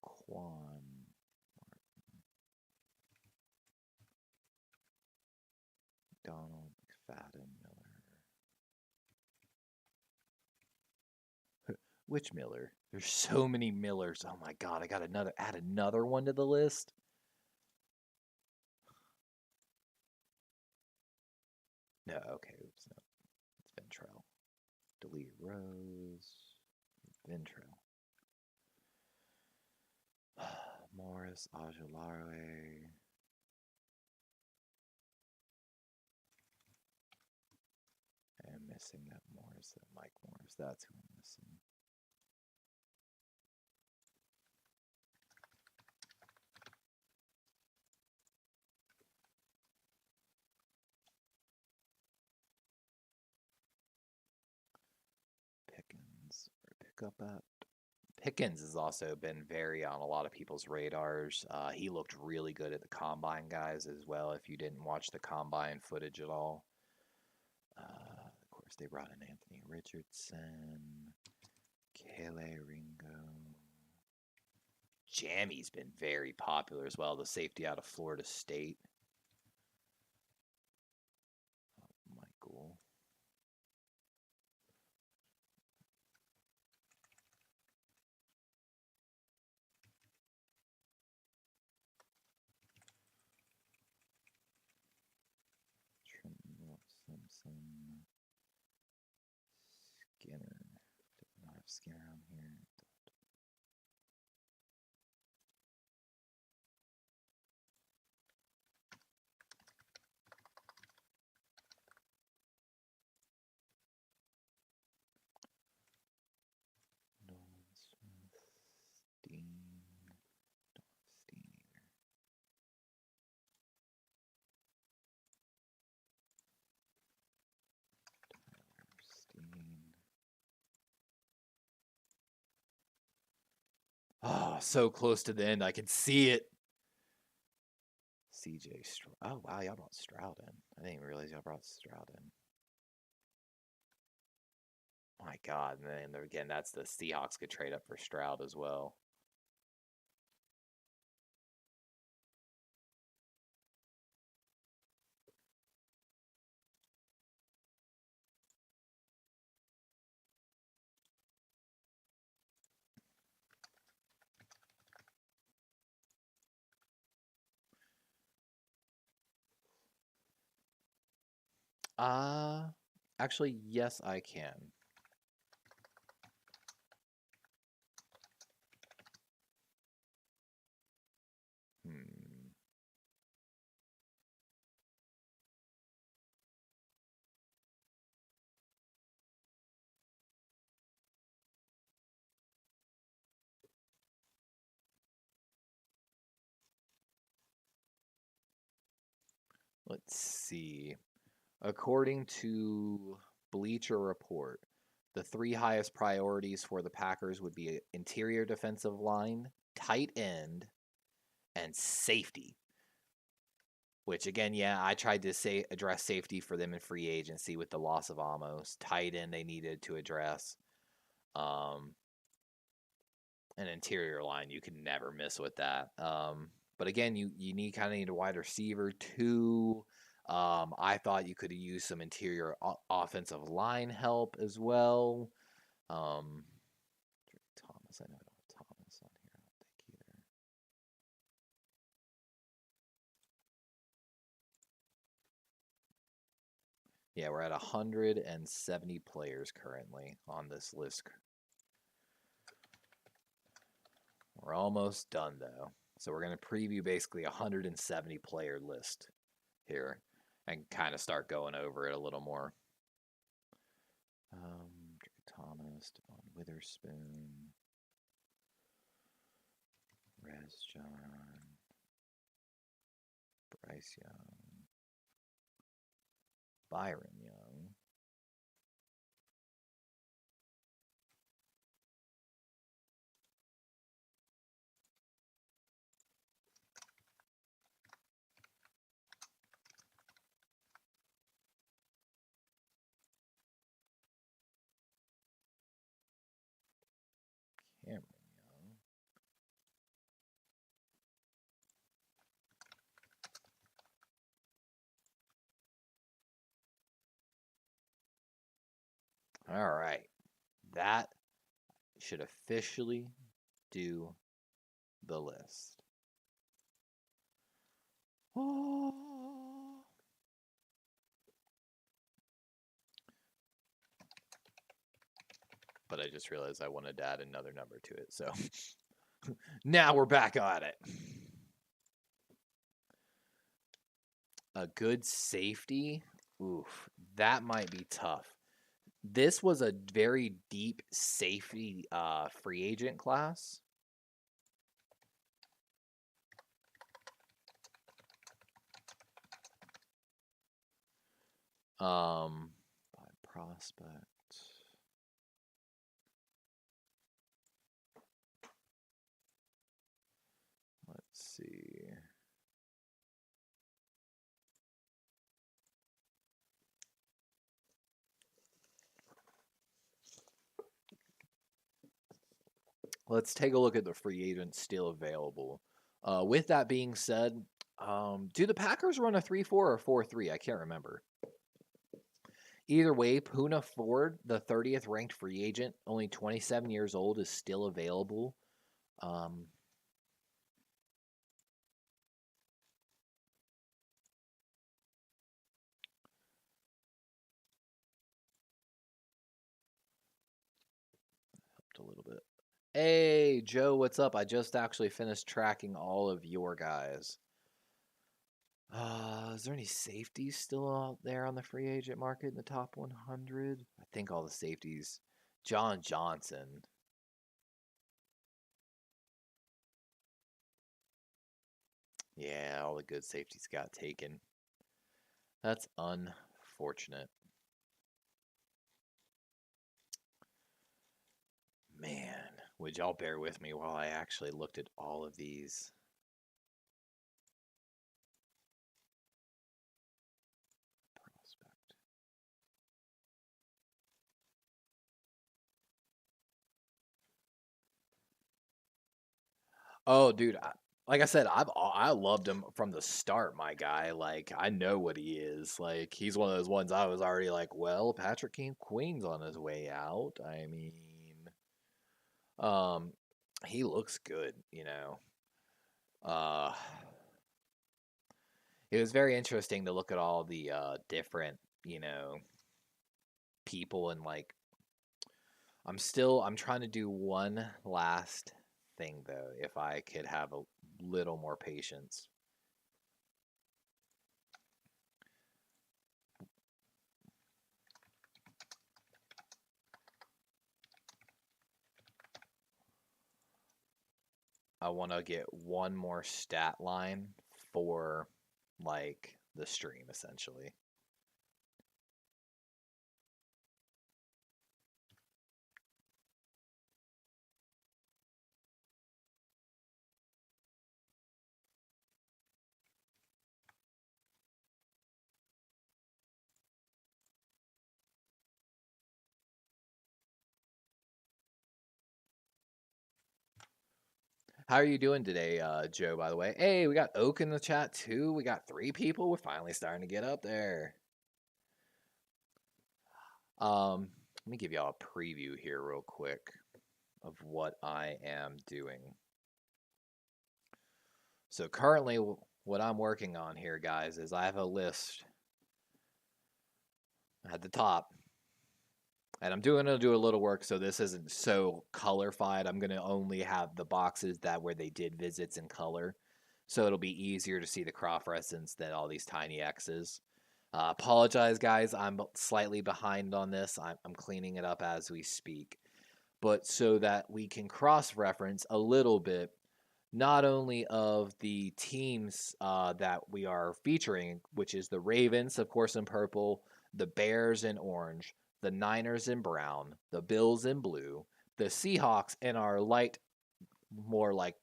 Quan. Donald McFadden Miller. Which Miller? There's so many Millers. Oh my god, I got add another one to the list. No, okay, oops, no. It's Ventrell. Delete Rose. Ventrell. Morris Aguilare. I'm missing that Morris, that Mike Morris. That's who I'm missing. Pickens. Or pick up at. Pickens has also been very on a lot of people's radars. He looked really good at the combine, guys, as well. If you didn't watch the combine footage at all, of course they brought in Anthony Richardson, Kele Ringo. Jammy's been very popular as well. The safety out of Florida State. Michael. Simpson, Skinner. Don't have Skinner on here. Nolan Smith, Steen, Steen. Oh, so close to the end. I can see it. CJ Stroud. Oh, wow, y'all brought Stroud in. I didn't even realize y'all brought Stroud in. My God, and then again, that's the Seahawks could trade up for Stroud as well. Uh, Actually, yes, I can. Hmm. Let's see. According to Bleacher Report, the three highest priorities for the Packers would be interior defensive line, tight end, and safety. Which again, yeah, I tried to say address safety for them in free agency with the loss of Amos. Tight end they needed to address. An interior line, you can never miss with that. But again, you need kind of need a wide receiver too. I thought you could have used some interior offensive line help as well. Thomas, I know I don't have Thomas on here. I don't think either. Yeah, we're at 170 players currently on this list. We're almost done though. So we're going to preview basically a 170 player list here and kind of start going over it a little more. Thomas, Devon Witherspoon, Rez John, Bryce Young, Byron Young. Cameron Young. All right. That should officially do the list. Oh. But I just realized I wanted to add another number to it. So now we're back on it. A good safety? Oof, that might be tough. This was a very deep safety free agent class. By prospect. Let's see. Let's take a look at the free agents still available. With that being said, do the Packers run a 3-4 or 4-3? I can't remember. Either way, Poona Ford, the 30th ranked free agent, only 27 years old, is still available. Helped a little bit. Hey, Joe, what's up? I just actually finished tracking all of your guys. Is there any safeties still out there on the free agent market in the top 100? I think all the safeties. John Johnson. Yeah, all the good safeties got taken. That's unfortunate. Man, would y'all bear with me while I actually looked at all of these? Oh, dude, like I said, I loved him from the start, my guy. Like I know what he is. Like he's one of those ones I was already like, well, Patrick King Queen's on his way out. I mean, um, he looks good, you know. Uh, it was very interesting to look at all the different, you know, people and like I'm trying to do one last thing though, if I could have a little more patience. I want to get one more stat line for like the stream essentially. How are you doing today, Joe, by the way? Hey, we got Oak in the chat too. We got 3 people. We're finally starting to get up there. Let me give y'all a preview here real quick of what I am doing. So currently what I'm working on here, guys, is I have a list at the top. And I'm gonna do a little work so this isn't so colorified. I'm gonna only have the boxes that where they did visits in color. So it'll be easier to see the cross reference than all these tiny X's. Apologize, guys. I'm slightly behind on this. I'm cleaning it up as we speak. But so that we can cross reference a little bit, not only of the teams that we are featuring, which is the Ravens, of course, in purple, the Bears in orange, the Niners in brown, the Bills in blue, the Seahawks in our light, more like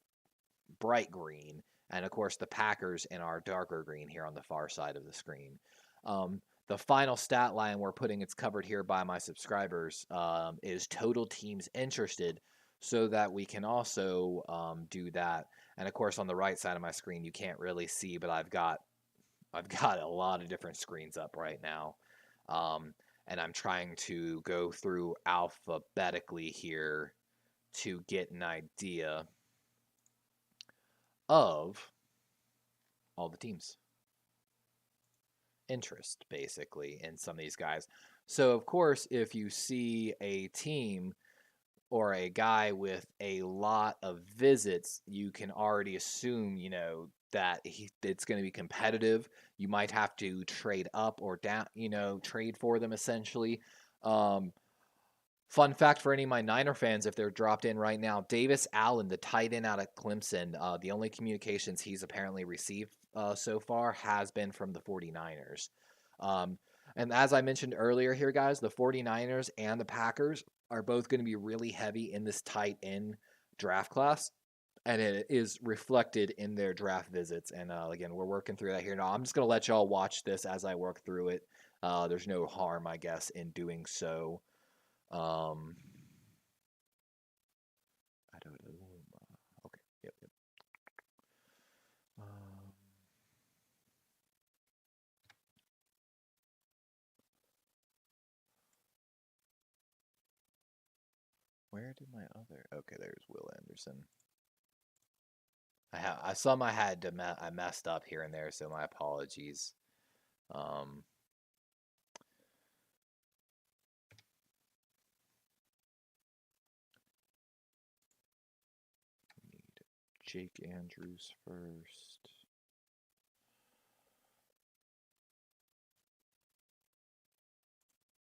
bright green, and of course the Packers in our darker green here on the far side of the screen. The final stat line we're putting, it's covered here by my subscribers, is total teams interested, so that we can also do that. And of course, on the right side of my screen, you can't really see, but I've got a lot of different screens up right now, and I'm trying to go through alphabetically here to get an idea of all the teams' interest, basically, in some of these guys. So, of course, if you see a team or a guy with a lot of visits, you can already assume, you know, that it's going to be competitive. You might have to trade up or down, you know, trade for them essentially. Um, Fun fact for any of my Niner fans, if they're dropped in right now, Davis Allen, the tight end out of Clemson, the only communications he's apparently received so far has been from the 49ers. Um, and as I mentioned earlier here, guys, the 49ers and the Packers are both going to be really heavy in this tight end draft class. And it is reflected in their draft visits. And again, we're working through that here now. I'm just going to let y'all watch this as I work through it. There's no harm, I guess, in doing so. Um, I don't know. Okay. Yep. Yep. Um, where did my other? Okay, there's Will Anderson. I had to I messed up here and there, so my apologies. Um, need Jake Andrews first.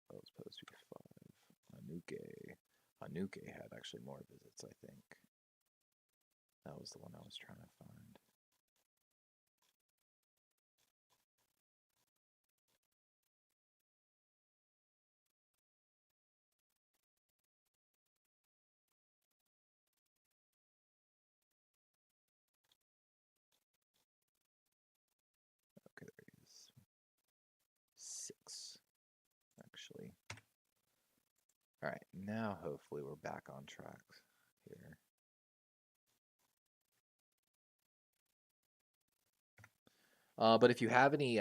That was supposed to be 5. Anuke had actually more visits, I think. That was the one I was trying to find. Okay, there he is. 6, actually. All right, now hopefully we're back on track here. But if you have any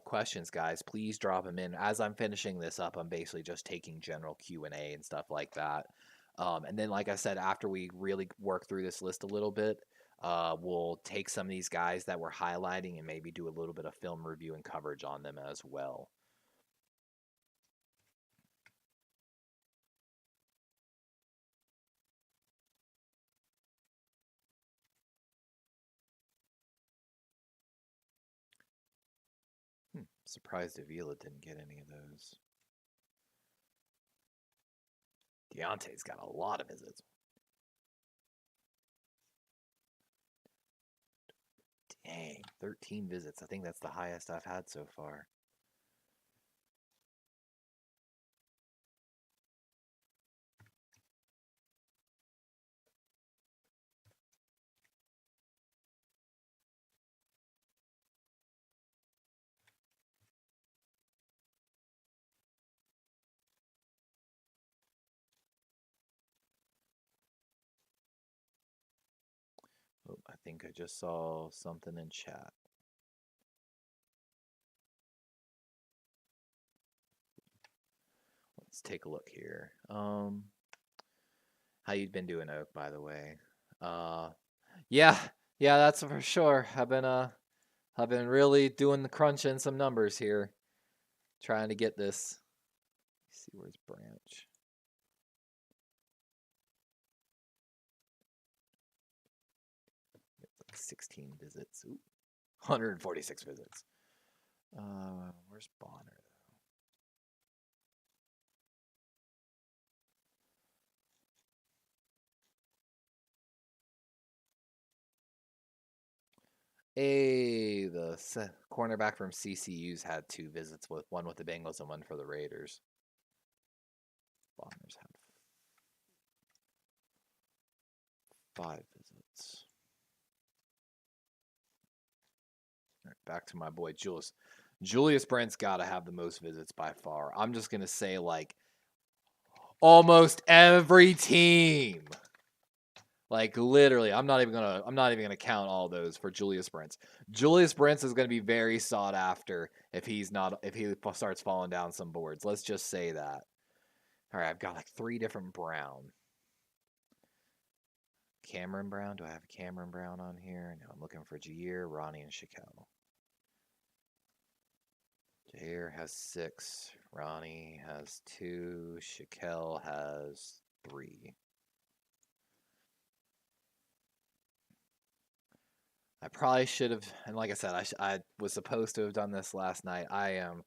questions, guys, please drop them in. As I'm finishing this up, I'm basically just taking general Q&A and stuff like that. And then, like I said, after we really work through this list a little bit, we'll take some of these guys that we're highlighting and maybe do a little bit of film review and coverage on them as well. Surprised Avila didn't get any of those. Deontay's got a lot of visits. Dang, 13 visits. I think that's the highest I've had so far. Oh, I think I just saw something in chat. Let's take a look here. How you been doing, Oak, by the way? Yeah, that's for sure. I've been really doing the crunching some numbers here, trying to get this. Let's see, where's Branch? It's like 16 visits. Ooh, 146 visits. Where's Bonner? Hey, the cornerback from CCU's had 2 visits, with one with the Bengals and one for the Raiders. Bonner's had 5 visits. All right, back to my boy Julius. Julius Brent's got to have the most visits by far. I'm just gonna say like almost every team. Like literally, I'm not even gonna count all those for Julius Brents. Julius Brents is gonna be very sought after if he starts falling down some boards. Let's just say that. All right, I've got like 3 different Brown. Cameron Brown. Do I have Cameron Brown on here? No, I'm looking for Jair, Ronnie, and Shaquille. Jair has 6. Ronnie has 2. Shaquille has 3. I probably should have, and like I said, I was supposed to have done this last night. I am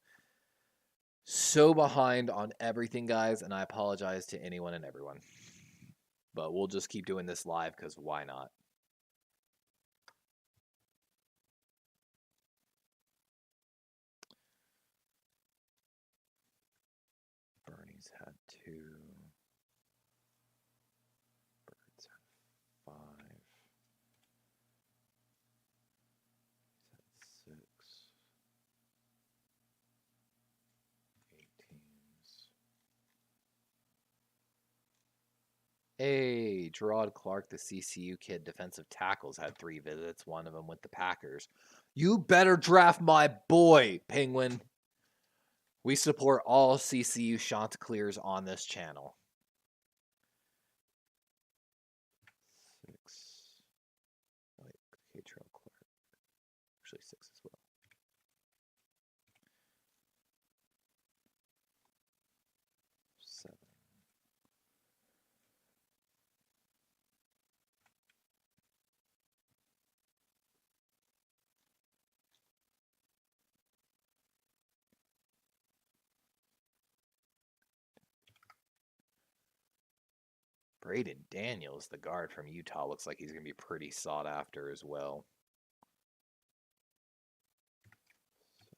so behind on everything, guys, and I apologize to anyone and everyone. But we'll just keep doing this live because why not? Bernie's had 2. Birds had 5. He's had 6. 18s. Hey, Gerard Clark, the CCU kid, defensive tackles, had 3 visits, one of them with the Packers. You better draft my boy, Penguin. We support all CCU Chanticleers on this channel. 6. Wait, K-Trail Clark. Actually 6 as well. 7. Braden Daniels, the guard from Utah, looks like he's going to be pretty sought after as well. 7.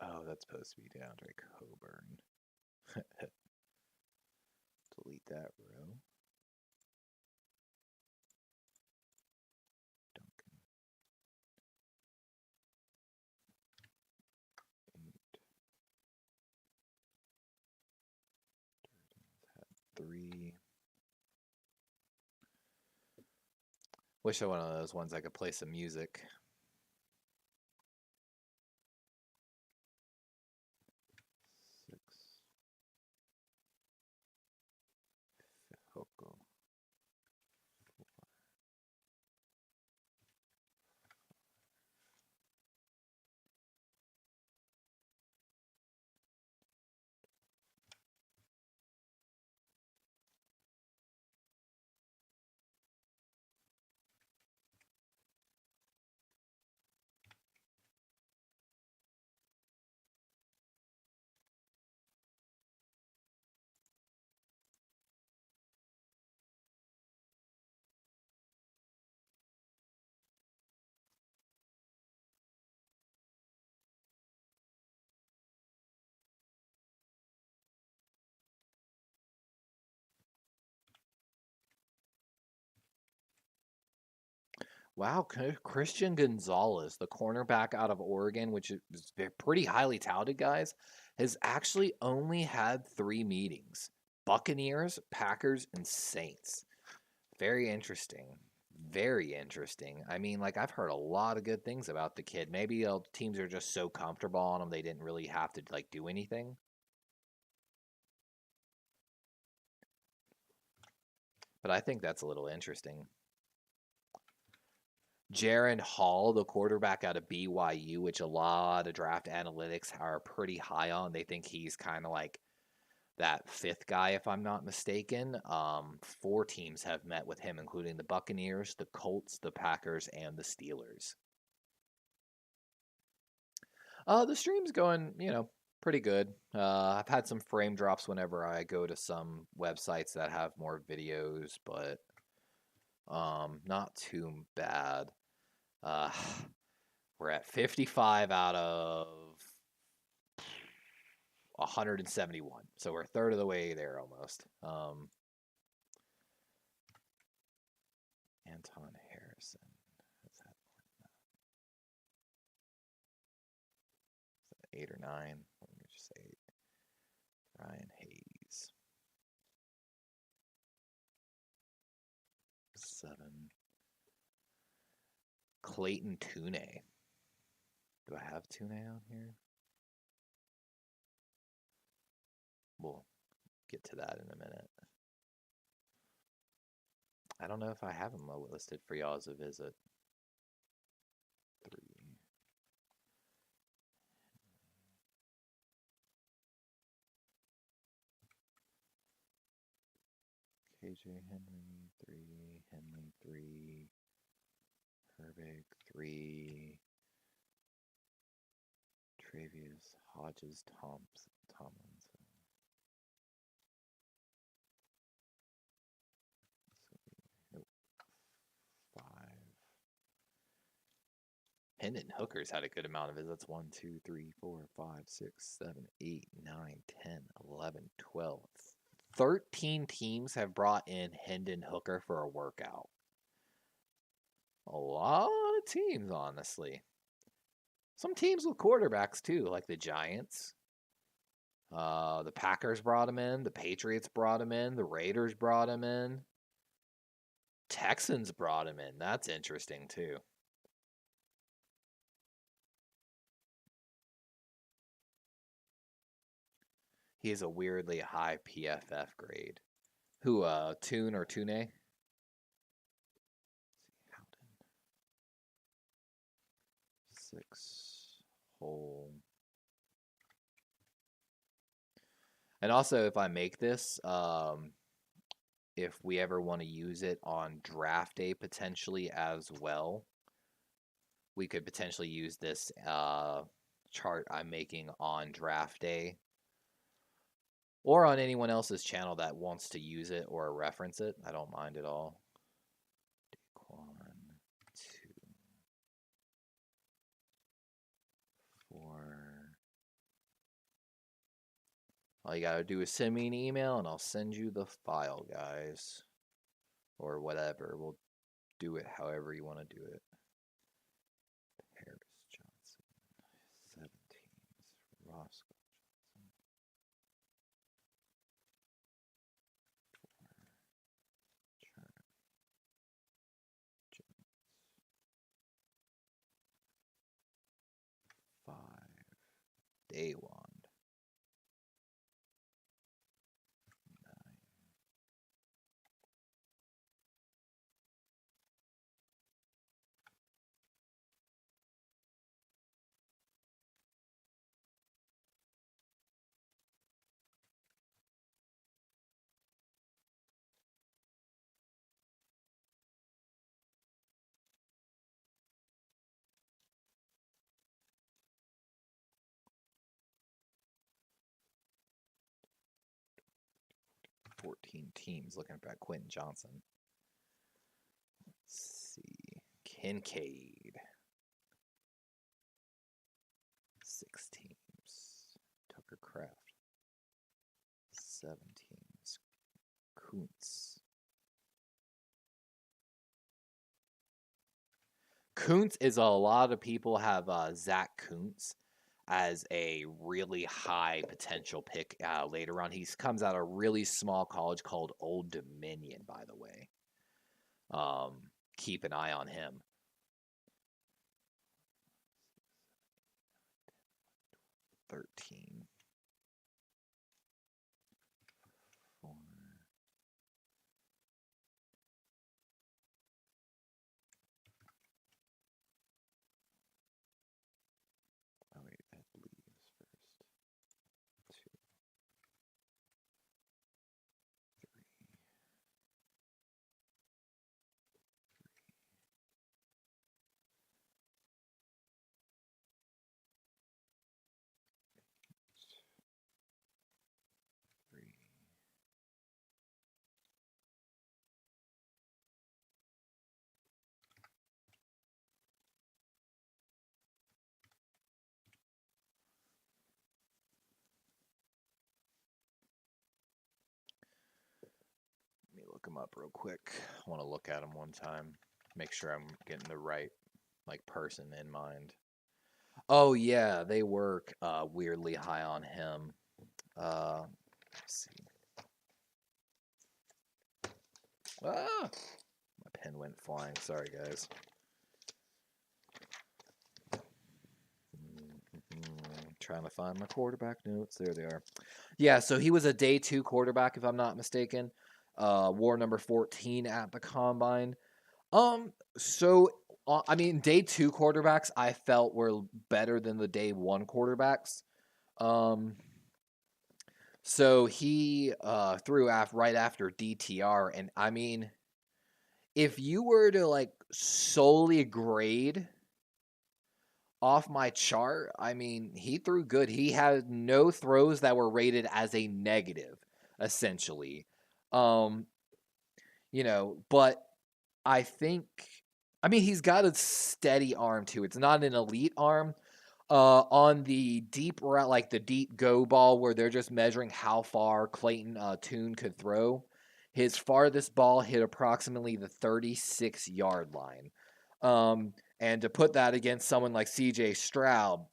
Oh, that's supposed to be DeAndre Coburn. Delete that row. Duncan. 3. Wish I had one of those ones I could play some music. 6. Hoko. 4. Wow, Christian Gonzalez, the cornerback out of Oregon, which is pretty highly touted, guys, has actually only had 3 meetings. Buccaneers, Packers, and Saints. Very interesting. Very interesting. I mean, like, I've heard a lot of good things about the kid. Maybe teams are just so comfortable on him they didn't really have to, like, do anything. But I think that's a little interesting. Jaron Hall, the quarterback out of BYU, which a lot of draft analytics are pretty high on. They think he's kind of like that 5th guy, if I'm not mistaken. 4 teams have met with him, including the Buccaneers, the Colts, the Packers, and the Steelers. The stream's going, pretty good. I've had some frame drops whenever I go to some websites that have more videos, but not too bad. We're at 55 out of 171. So we're a third of the way there almost. Anton Harrison. What's that? 8 or 9? Let me just say 8. Ryan Hayes. 7. Clayton Tune. Do I have Tune on here? We'll get to that in a minute. I don't know if I have him listed for y'all as a visit. 3. KJ Henry, 3. Henley, 3. Herbig, 3. Travius Hodges Tomlinson. Nope. 5. Hendon Hooker's had a good amount of visits. 1, 2, 3, 4, 5, 6, 7, 8, 9, 10, 11, 12. 13 teams have brought in Hendon Hooker for a workout. A lot of teams, honestly. Some teams with quarterbacks, too, like the Giants. The Packers brought him in. The Patriots brought him in. The Raiders brought him in. Texans brought him in. That's interesting, too. He has a weirdly high PFF grade. Who, Tune or Tune? 6 whole. And also, if I make this, if we ever want to use it on draft day potentially as well, we could potentially use this chart I'm making on draft day or on anyone else's channel that wants to use it or reference it. I don't mind at all. Daquan 2, 4, All you gotta do is send me an email and I'll send you the file, guys. Or whatever. We'll do it however you want to do it. Harris Johnson, 17s. Roscoe Johnson. Jones. 5. Daywand. 9. 14 teams looking for Quentin Johnson. Let's see. Kincaid. 6 teams. Tucker Kraft. 7 teams. Kuntz. Kuntz is a lot of people have Zach Kuntz as a really high potential pick later on. He comes out of a really small college called Old Dominion, by the way. Keep an eye on him. $13. 4. Oh wait, that leaves first. 2. 3. 3. Let me look them up real quick. I want to look at them one time. Make sure I'm getting the right person in mind. Oh yeah, they work weirdly high on him. Let's see. Ah, my pen went flying. Sorry, guys. Trying to find my quarterback notes. There they are. Yeah, so he was a day 2 quarterback, if I'm not mistaken. Wore number 14 at the combine. So I mean, day 2 quarterbacks I felt were better than the day 1 quarterbacks. So he threw right after DTR, and I mean, if you were to solely grade off my chart, I mean, he threw good. He had no throws that were rated as a negative, essentially. But I think, I mean, he's got a steady arm too. It's not an elite arm. On the deep route, like the deep go ball, where they're just measuring how far Clayton Tune could throw, his farthest ball hit approximately the 36-yard line. And to put that against someone like C.J. Stroud,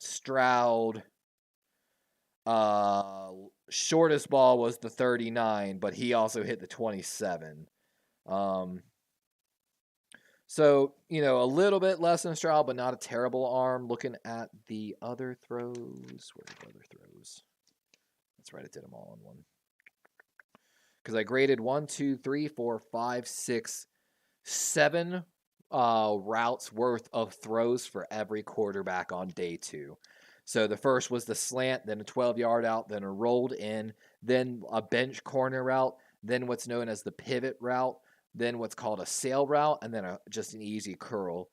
shortest ball was the 39, but he also hit the 27. So, a little bit less than Stroud, but not a terrible arm. Looking at the other throws. Where are the other throws? That's right, I did them all in one. Because I graded 1, 2, 3, 4, 5, 6, 7 routes worth of throws for every quarterback on day 2. So the first was the slant, then a 12-yard out, then a rolled in, then a bench corner route, then what's known as the pivot route, then what's called a sail route, and then just an easy curl.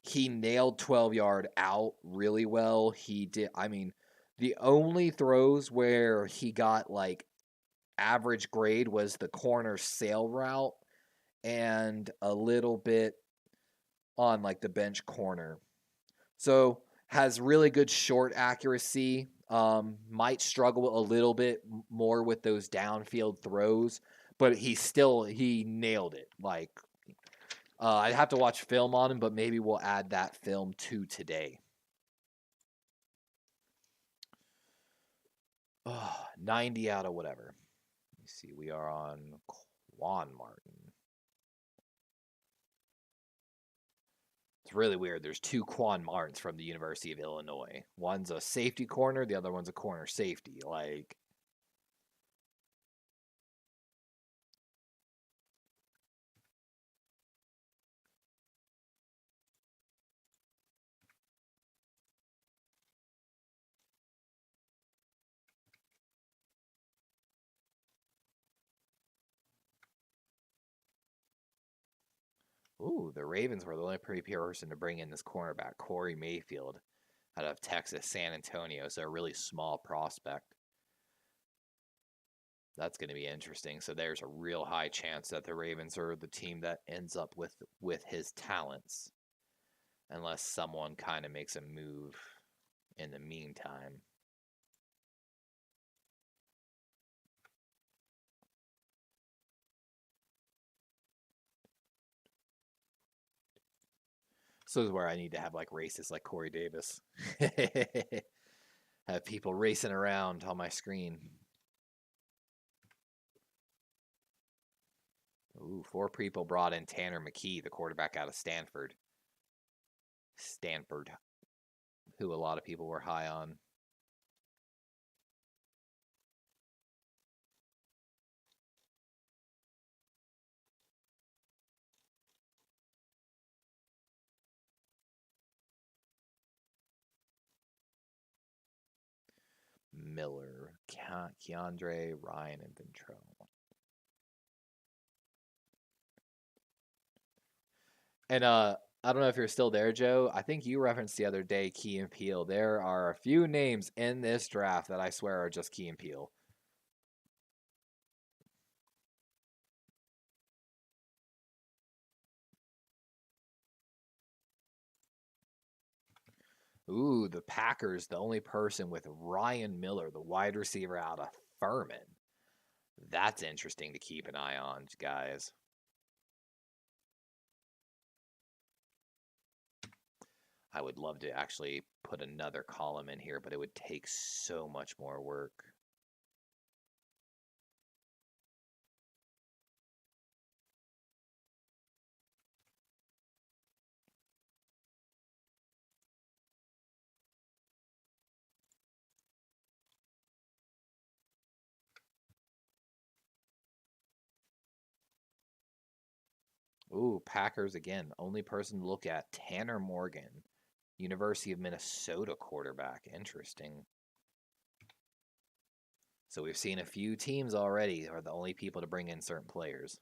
He nailed 12-yard out really well. He did. I mean, the only throws where he got average grade was the corner sail route and a little bit on the bench corner. So has really good short accuracy. Might struggle a little bit more with those downfield throws, but he nailed it. Like, I'd have to watch film on him, but maybe we'll add that film to today. 90 out of whatever. Let me see. We are on Quan Martin. It's really weird. There's two Quan Martins from the University of Illinois. One's a safety corner, the other one's a corner safety. Like, ooh, the Ravens were the only pretty person to bring in this cornerback, Corey Mayfield, out of Texas, San Antonio. So a really small prospect. That's going to be interesting. So there's a real high chance that the Ravens are the team that ends up with his talents, unless someone kind of makes a move in the meantime. So this is where I need to have like racists like Corey Davis. Have people racing around on my screen. Ooh, 4 people brought in Tanner McKee, the quarterback out of Stanford. Stanford, who a lot of people were high on. Miller, Keandre, Ryan, and Ventrell. And I don't know if you're still there, Joe. I think you referenced the other day Key and Peele. There are a few names in this draft that I swear are just Key and Peele. Ooh, the Packers, the only person with Ryan Miller, the wide receiver out of Furman. That's interesting to keep an eye on, guys. I would love to actually put another column in here, but it would take so much more work. Ooh, Packers again. Only person to look at, Tanner Morgan, University of Minnesota quarterback. Interesting. So we've seen a few teams already are the only people to bring in certain players.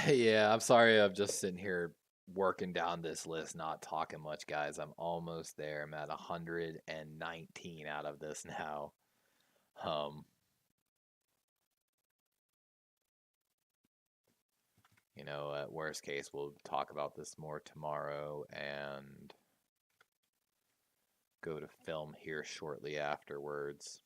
Yeah, I'm sorry. I'm just sitting here working down this list, not talking much, guys. I'm almost there. I'm at 119 out of this now. Um, at worst case, we'll talk about this more tomorrow and go to film here shortly afterwards.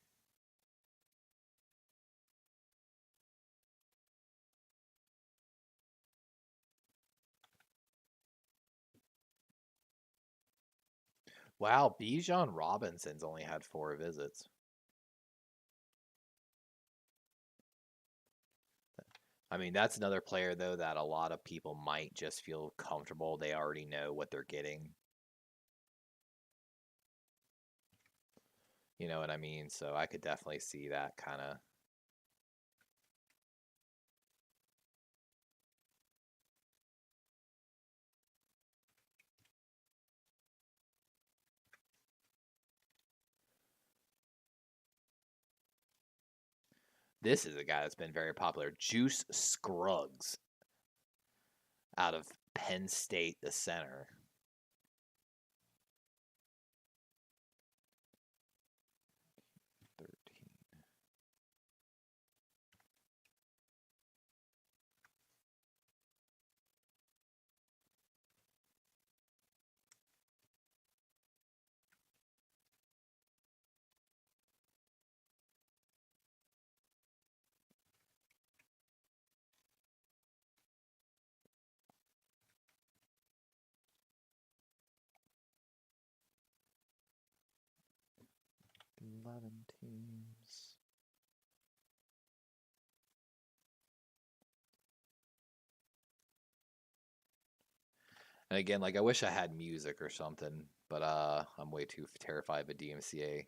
Wow, Bijan Robinson's only had 4 visits. I mean, that's another player, though, that a lot of people might just feel comfortable. They already know what they're getting. You know what I mean? So I could definitely see that kind of. This is a guy that's been very popular. Juice Scruggs out of Penn State, the center. $11 teams. And again, like I wish I had music or something, but I'm way too terrified of a DMCA.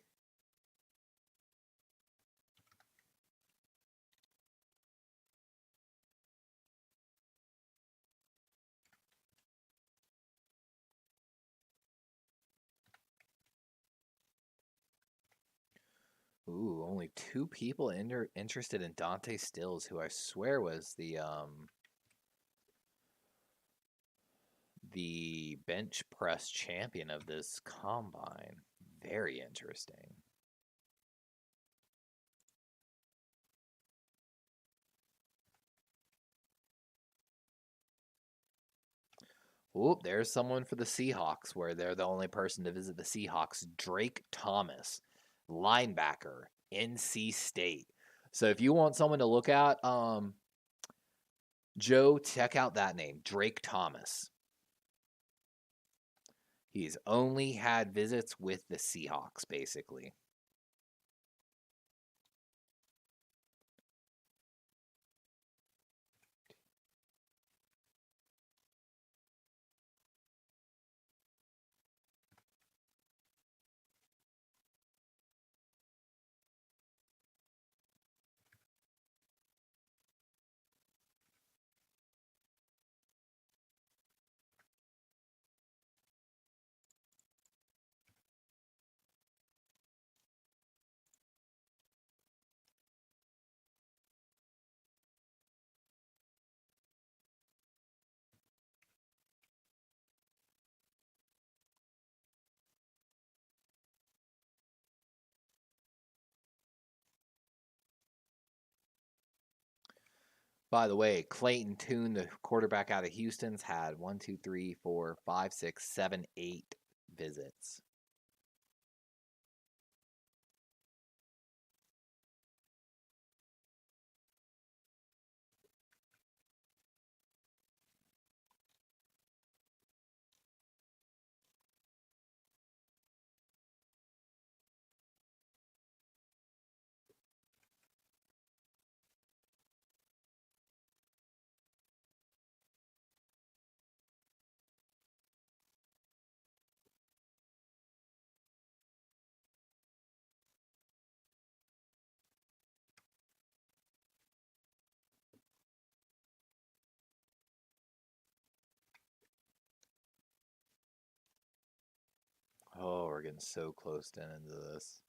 Ooh, only 2 people interested in Dante Stills, who I swear was the bench press champion of this combine. Very interesting. Oop, there's someone for the Seahawks where they're the only person to visit the Seahawks. Drake Thomas, linebacker, NC State. So if you want someone to look at, Joe, check out that name, Drake Thomas. He's only had visits with the Seahawks, basically. By the way, Clayton Tune, the quarterback out of Houston's, had 1, 2, 3, 4, 5, 6, 7, 8 visits. Oh, we're getting so close to into this.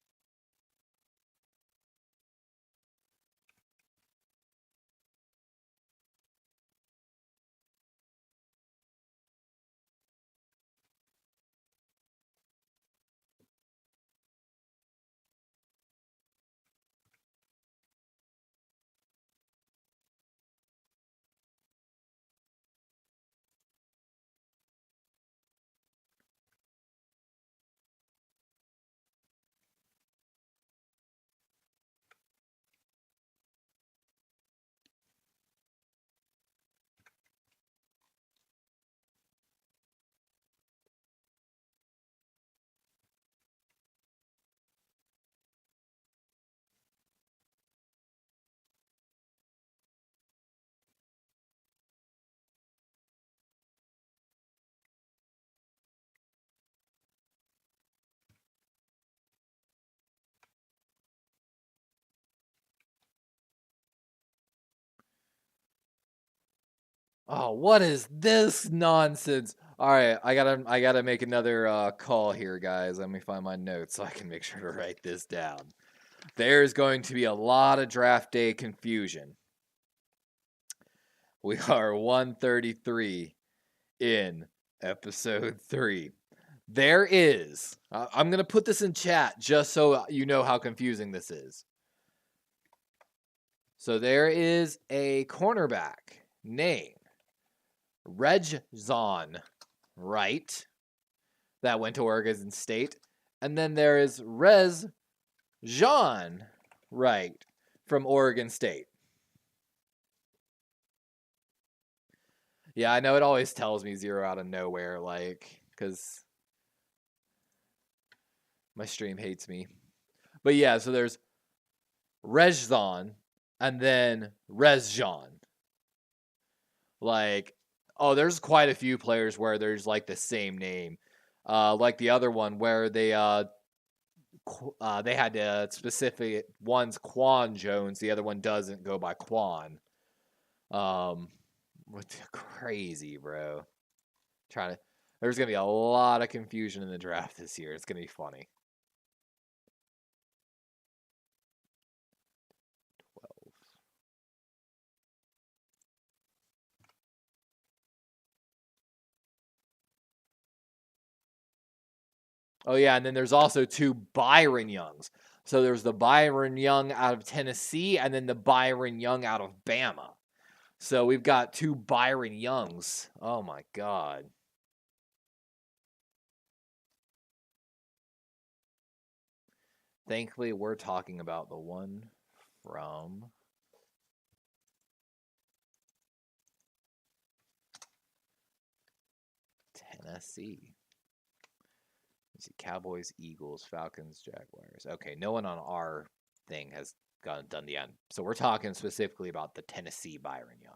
Oh, what is this nonsense? All right, I gotta make another call here, guys. Let me find my notes so I can make sure to write this down. There's going to be a lot of draft day confusion. We are 133 in episode 3. There is. I'm going to put this in chat just so you know how confusing this is. So there is a cornerback named Regzon Wright that went to Oregon State. And then there is Rez Jean Wright from Oregon State. Yeah, I know it always tells me 0 out of nowhere, like, because my stream hates me. But yeah, so there's Rezon and then Rezjan. Like, oh, there's quite a few players where there's like the same name. Like the other one where they had specific one's Quan Jones, the other one doesn't go by Quan. What's crazy, bro? There's gonna be a lot of confusion in the draft this year. It's gonna be funny. 12. Oh yeah, and then there's also 2 Byron Youngs. So there's the Byron Young out of Tennessee and then the Byron Young out of Bama. So we've got 2 Byron Youngs. Oh my god. Thankfully, we're talking about the one from Tennessee. Let's see, Cowboys, Eagles, Falcons, Jaguars. Okay, no one on our thing has done the end. So we're talking specifically about the Tennessee Byron Young.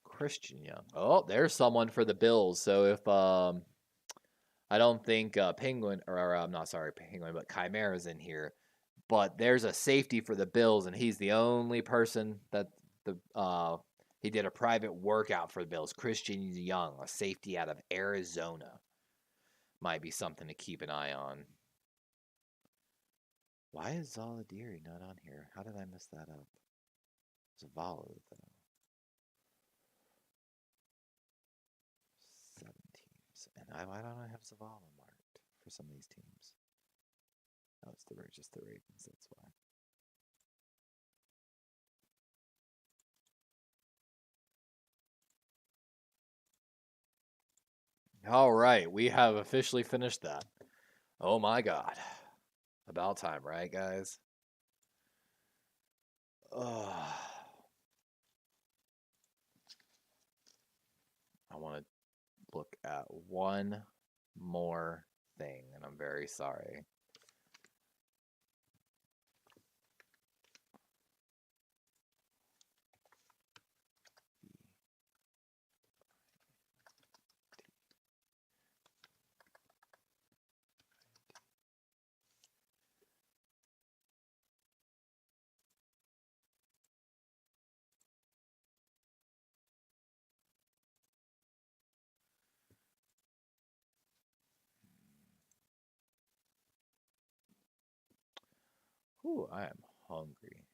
Christian Young. Oh, there's someone for the Bills. So if I don't think Penguin or I'm not sorry Penguin, but Chimera's in here. But there's a safety for the Bills, and he's the only person that he did a private workout for the Bills. Christian Young, a safety out of Arizona, might be something to keep an eye on. Why is Zaladiri not on here? How did I mess that up? Zavala, though. 7 teams. And why don't I have Zavala marked for some of these teams? Oh, it's just the Ravens, that's why. All right, we have officially finished that. Oh my god. About time, right, guys? I want to look at one more thing, and I'm very sorry. Ooh, I am hungry.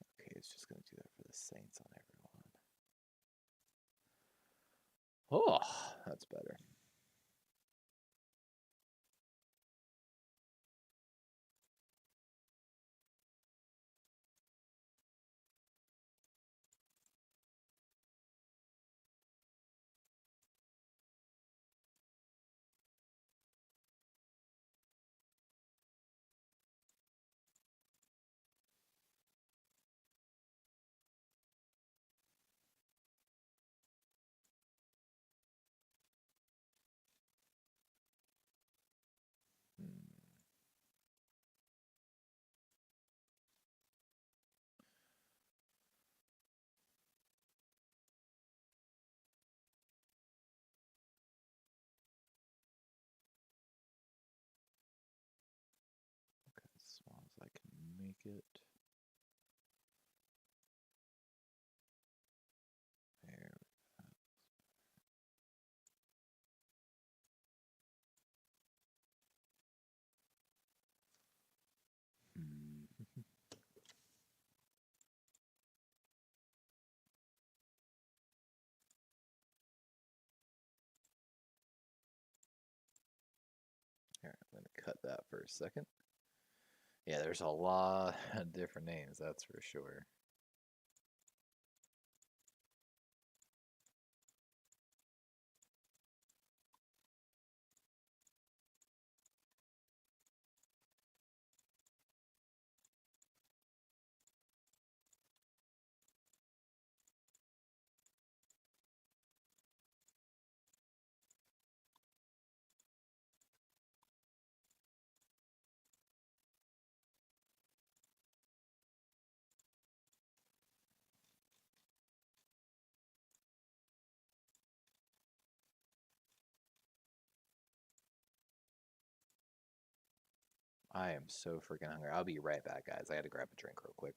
Okay, it's just going to do that for the Saints on everyone. Oh, that's better. it. There. Here, I'm going to cut that for a second. Yeah, there's a lot of different names, that's for sure. I am so freaking hungry. I'll be right back, guys. I got to grab a drink real quick.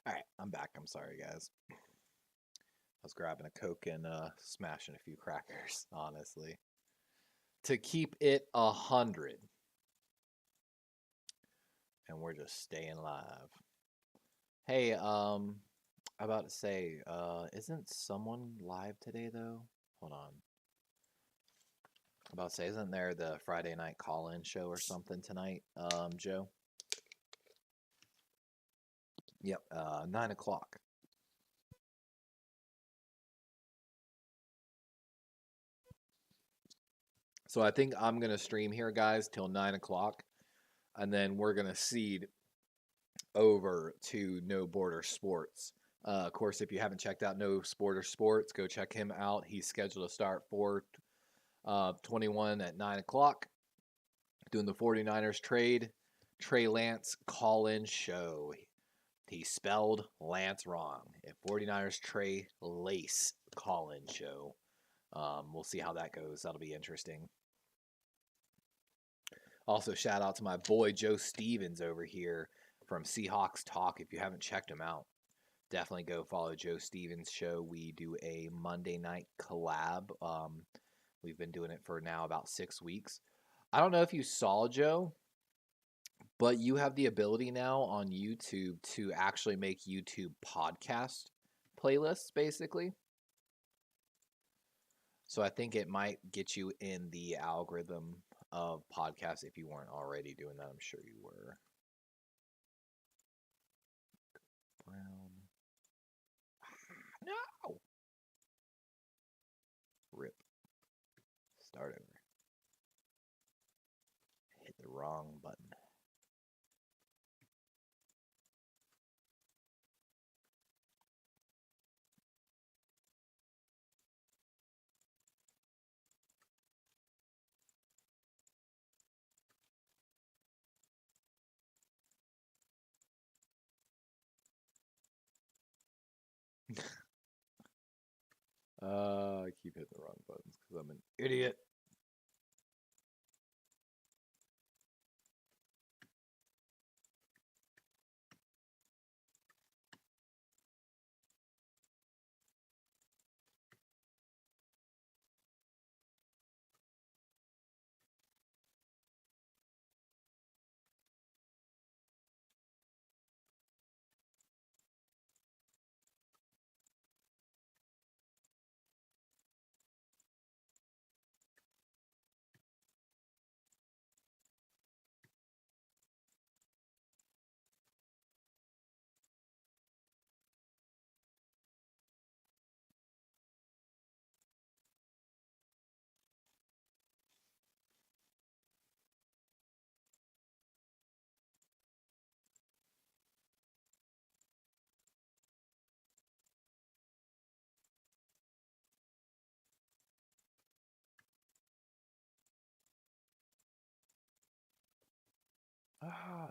All right, I'm back. I'm sorry, guys. I was grabbing a Coke and smashing a few crackers, honestly. To keep it 100. And we're just staying live. Hey, I'm about to say, isn't someone live today though? Hold on. I'm about to say, isn't there the Friday night call-in show or something tonight, Joe? Yep, 9 o'clock. So I think I'm gonna stream here, guys, till 9 o'clock, and then we're gonna seed over to No Border Sports. Of course, if you haven't checked out No Border Sports, go check him out. He's scheduled to start 4/21 at 9 o'clock, doing the 49ers trade. Trey Lance call-in show. He spelled Lance wrong. At 49ers Trey Lace call-in show. We'll see how that goes. That'll be interesting. Also, shout out to my boy Joe Stevens over here from Seahawks Talk. If you haven't checked him out, definitely go follow Joe Stevens' show. We do a Monday night collab. We've been doing it for now about 6 weeks. I don't know if you saw, Joe, But you have the ability now on YouTube to actually make YouTube podcast playlists, basically. So I think it might get you in the algorithm of podcasts if you weren't already doing that. I'm sure you were. Brown. No! Rip. Start over. Hit the wrong button. I keep hitting the wrong buttons because I'm an idiot.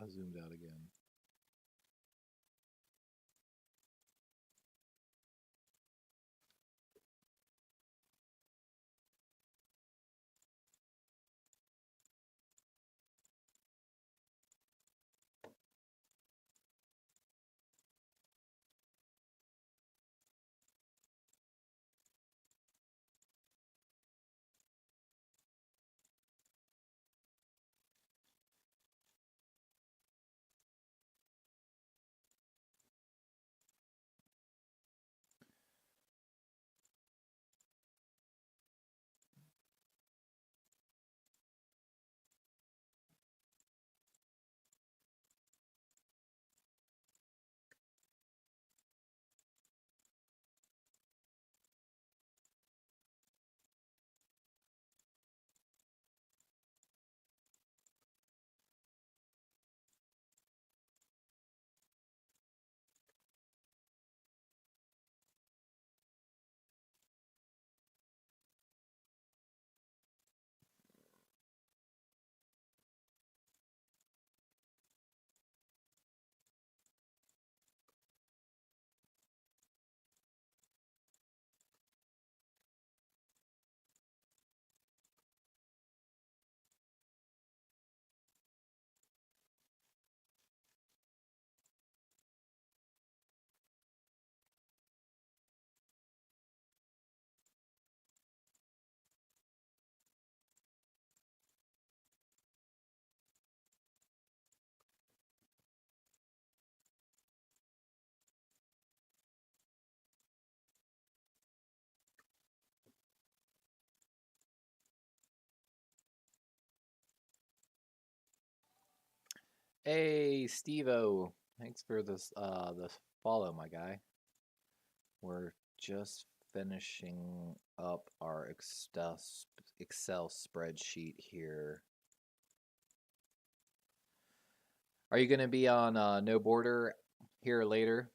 Zoomed out again. Hey, Steve-O. Thanks for this follow, my guy. We're just finishing up our Excel spreadsheet here. Are you going to be on No Border here later?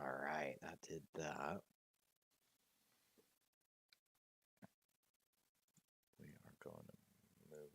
All right, I did that. We are going to move.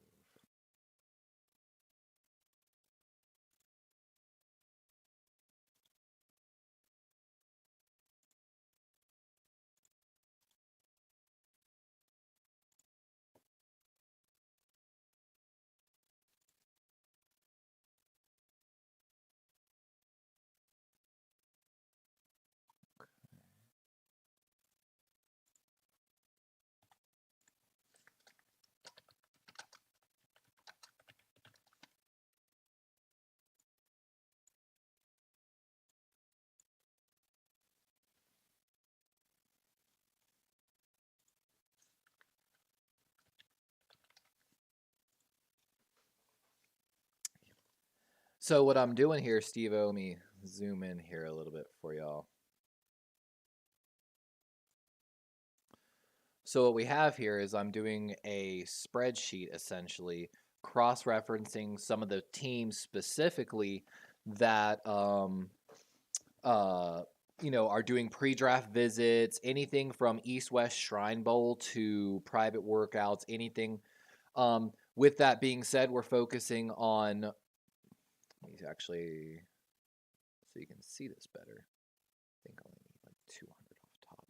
So what I'm doing here, Steve, let me zoom in here a little bit for y'all. So what we have here is I'm doing a spreadsheet, essentially cross-referencing some of the teams specifically that are doing pre-draft visits, anything from East-West Shrine Bowl to private workouts, anything. With that being said, we're focusing on, let me actually, so you can see this better. I think I only need like 200 off top.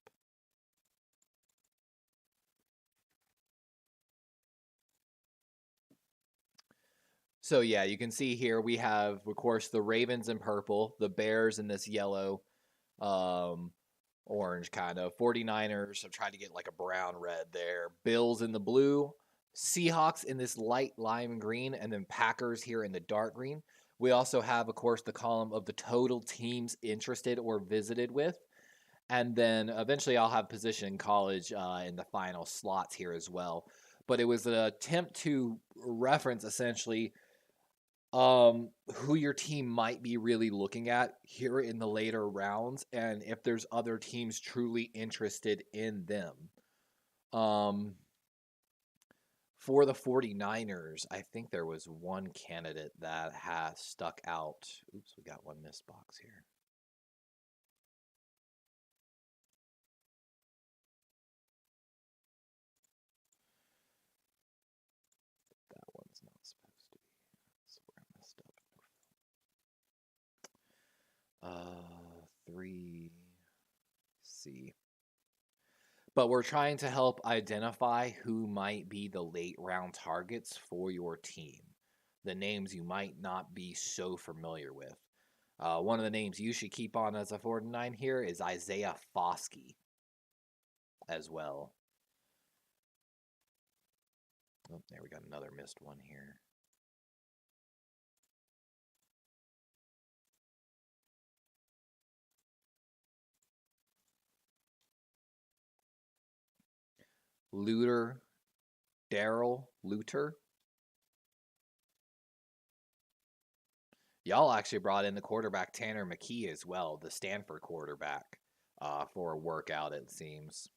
So yeah, you can see here we have, of course, the Ravens in purple, the Bears in this yellow, orange kind of. 49ers, I'm trying to get like a brown red there. Bills in the blue, Seahawks in this light lime green, and then Packers here in the dark green. We also have, of course, the column of the total teams interested or visited with. And then eventually I'll have position in college in the final slots here as well. But it was an attempt to reference essentially who your team might be really looking at here in the later rounds and if there's other teams truly interested in them. Um, for the 49ers, I think there was one candidate that has stuck out. Oops, we got one missed box here. That one's not supposed to be. That's where I messed up. 3C. But we're trying to help identify who might be the late round targets for your team. The names you might not be so familiar with. One of the names you should keep on as a 49 here is Isaiah Foskey as well. Oh, there we got another missed one here. Daryl Luter. Y'all actually brought in the quarterback Tanner McKee as well, the Stanford quarterback, for a workout, it seems.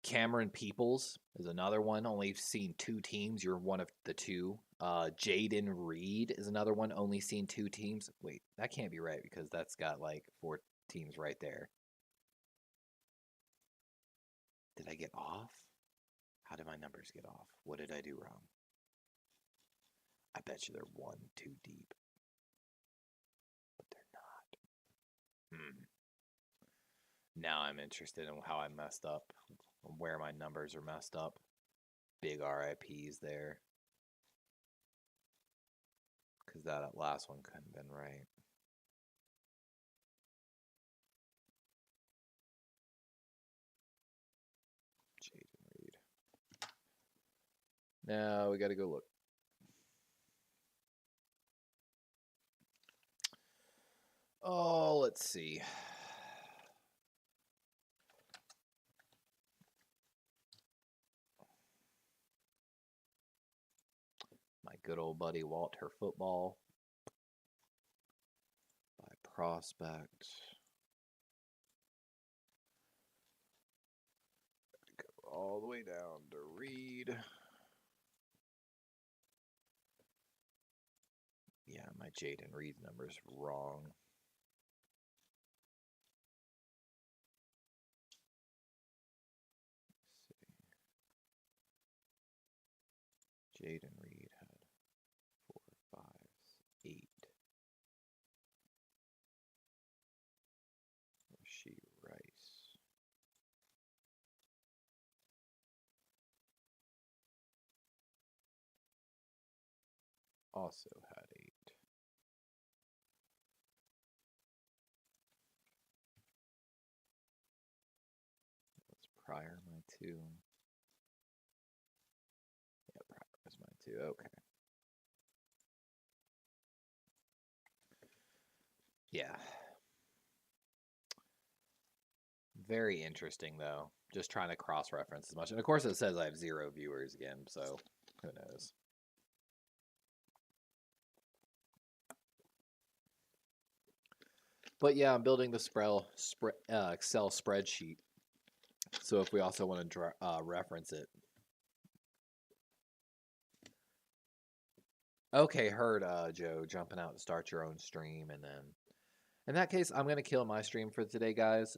Cameron Peoples is another one. Only seen 2 teams. You're one of the 2. Jaden Reed is another one. Only seen 2 teams. Wait, that can't be right because that's got like 4 teams right there. Did I get off? How did my numbers get off? What did I do wrong? I bet you they're 1 too deep. But they're not. Now I'm interested in how I messed up. Where my numbers are messed up. Big RIPs there. Because that last one couldn't have been right. Jaden Reed. Now we got to go look. Oh, let's see. My good old buddy Walter Football by prospect. Go all the way down to Reed. Yeah, my Jaden Reed number's wrong. Jaden Reed had 4, 5, 8. Rasheed Rice. Also had 8. That's Pryor, my 2. Yeah, Pryor was my 2. Okay. Yeah. Very interesting, though. Just trying to cross-reference as much. And, of course, it says I have 0 viewers again, so who knows. But yeah, I'm building the Excel spreadsheet. So if we also want to reference it. Okay, heard, Joe, jumping out to start your own stream. And then in that case, I'm going to kill my stream for today, guys.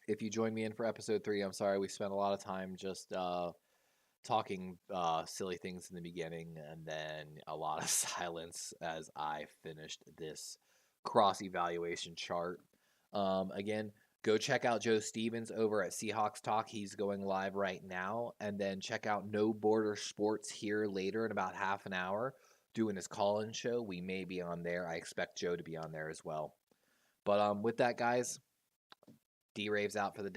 If you join me in for episode 3, I'm sorry we spent a lot of time just talking silly things in the beginning, and then a lot of silence as I finished this cross evaluation chart. Again, go check out Joe Stevens over at Seahawks Talk. He's going live right now. And then check out No Border Sports here later in about half an hour doing his call-in show. We may be on there. I expect Joe to be on there as well. But with that, guys, D-Rave's out for the day.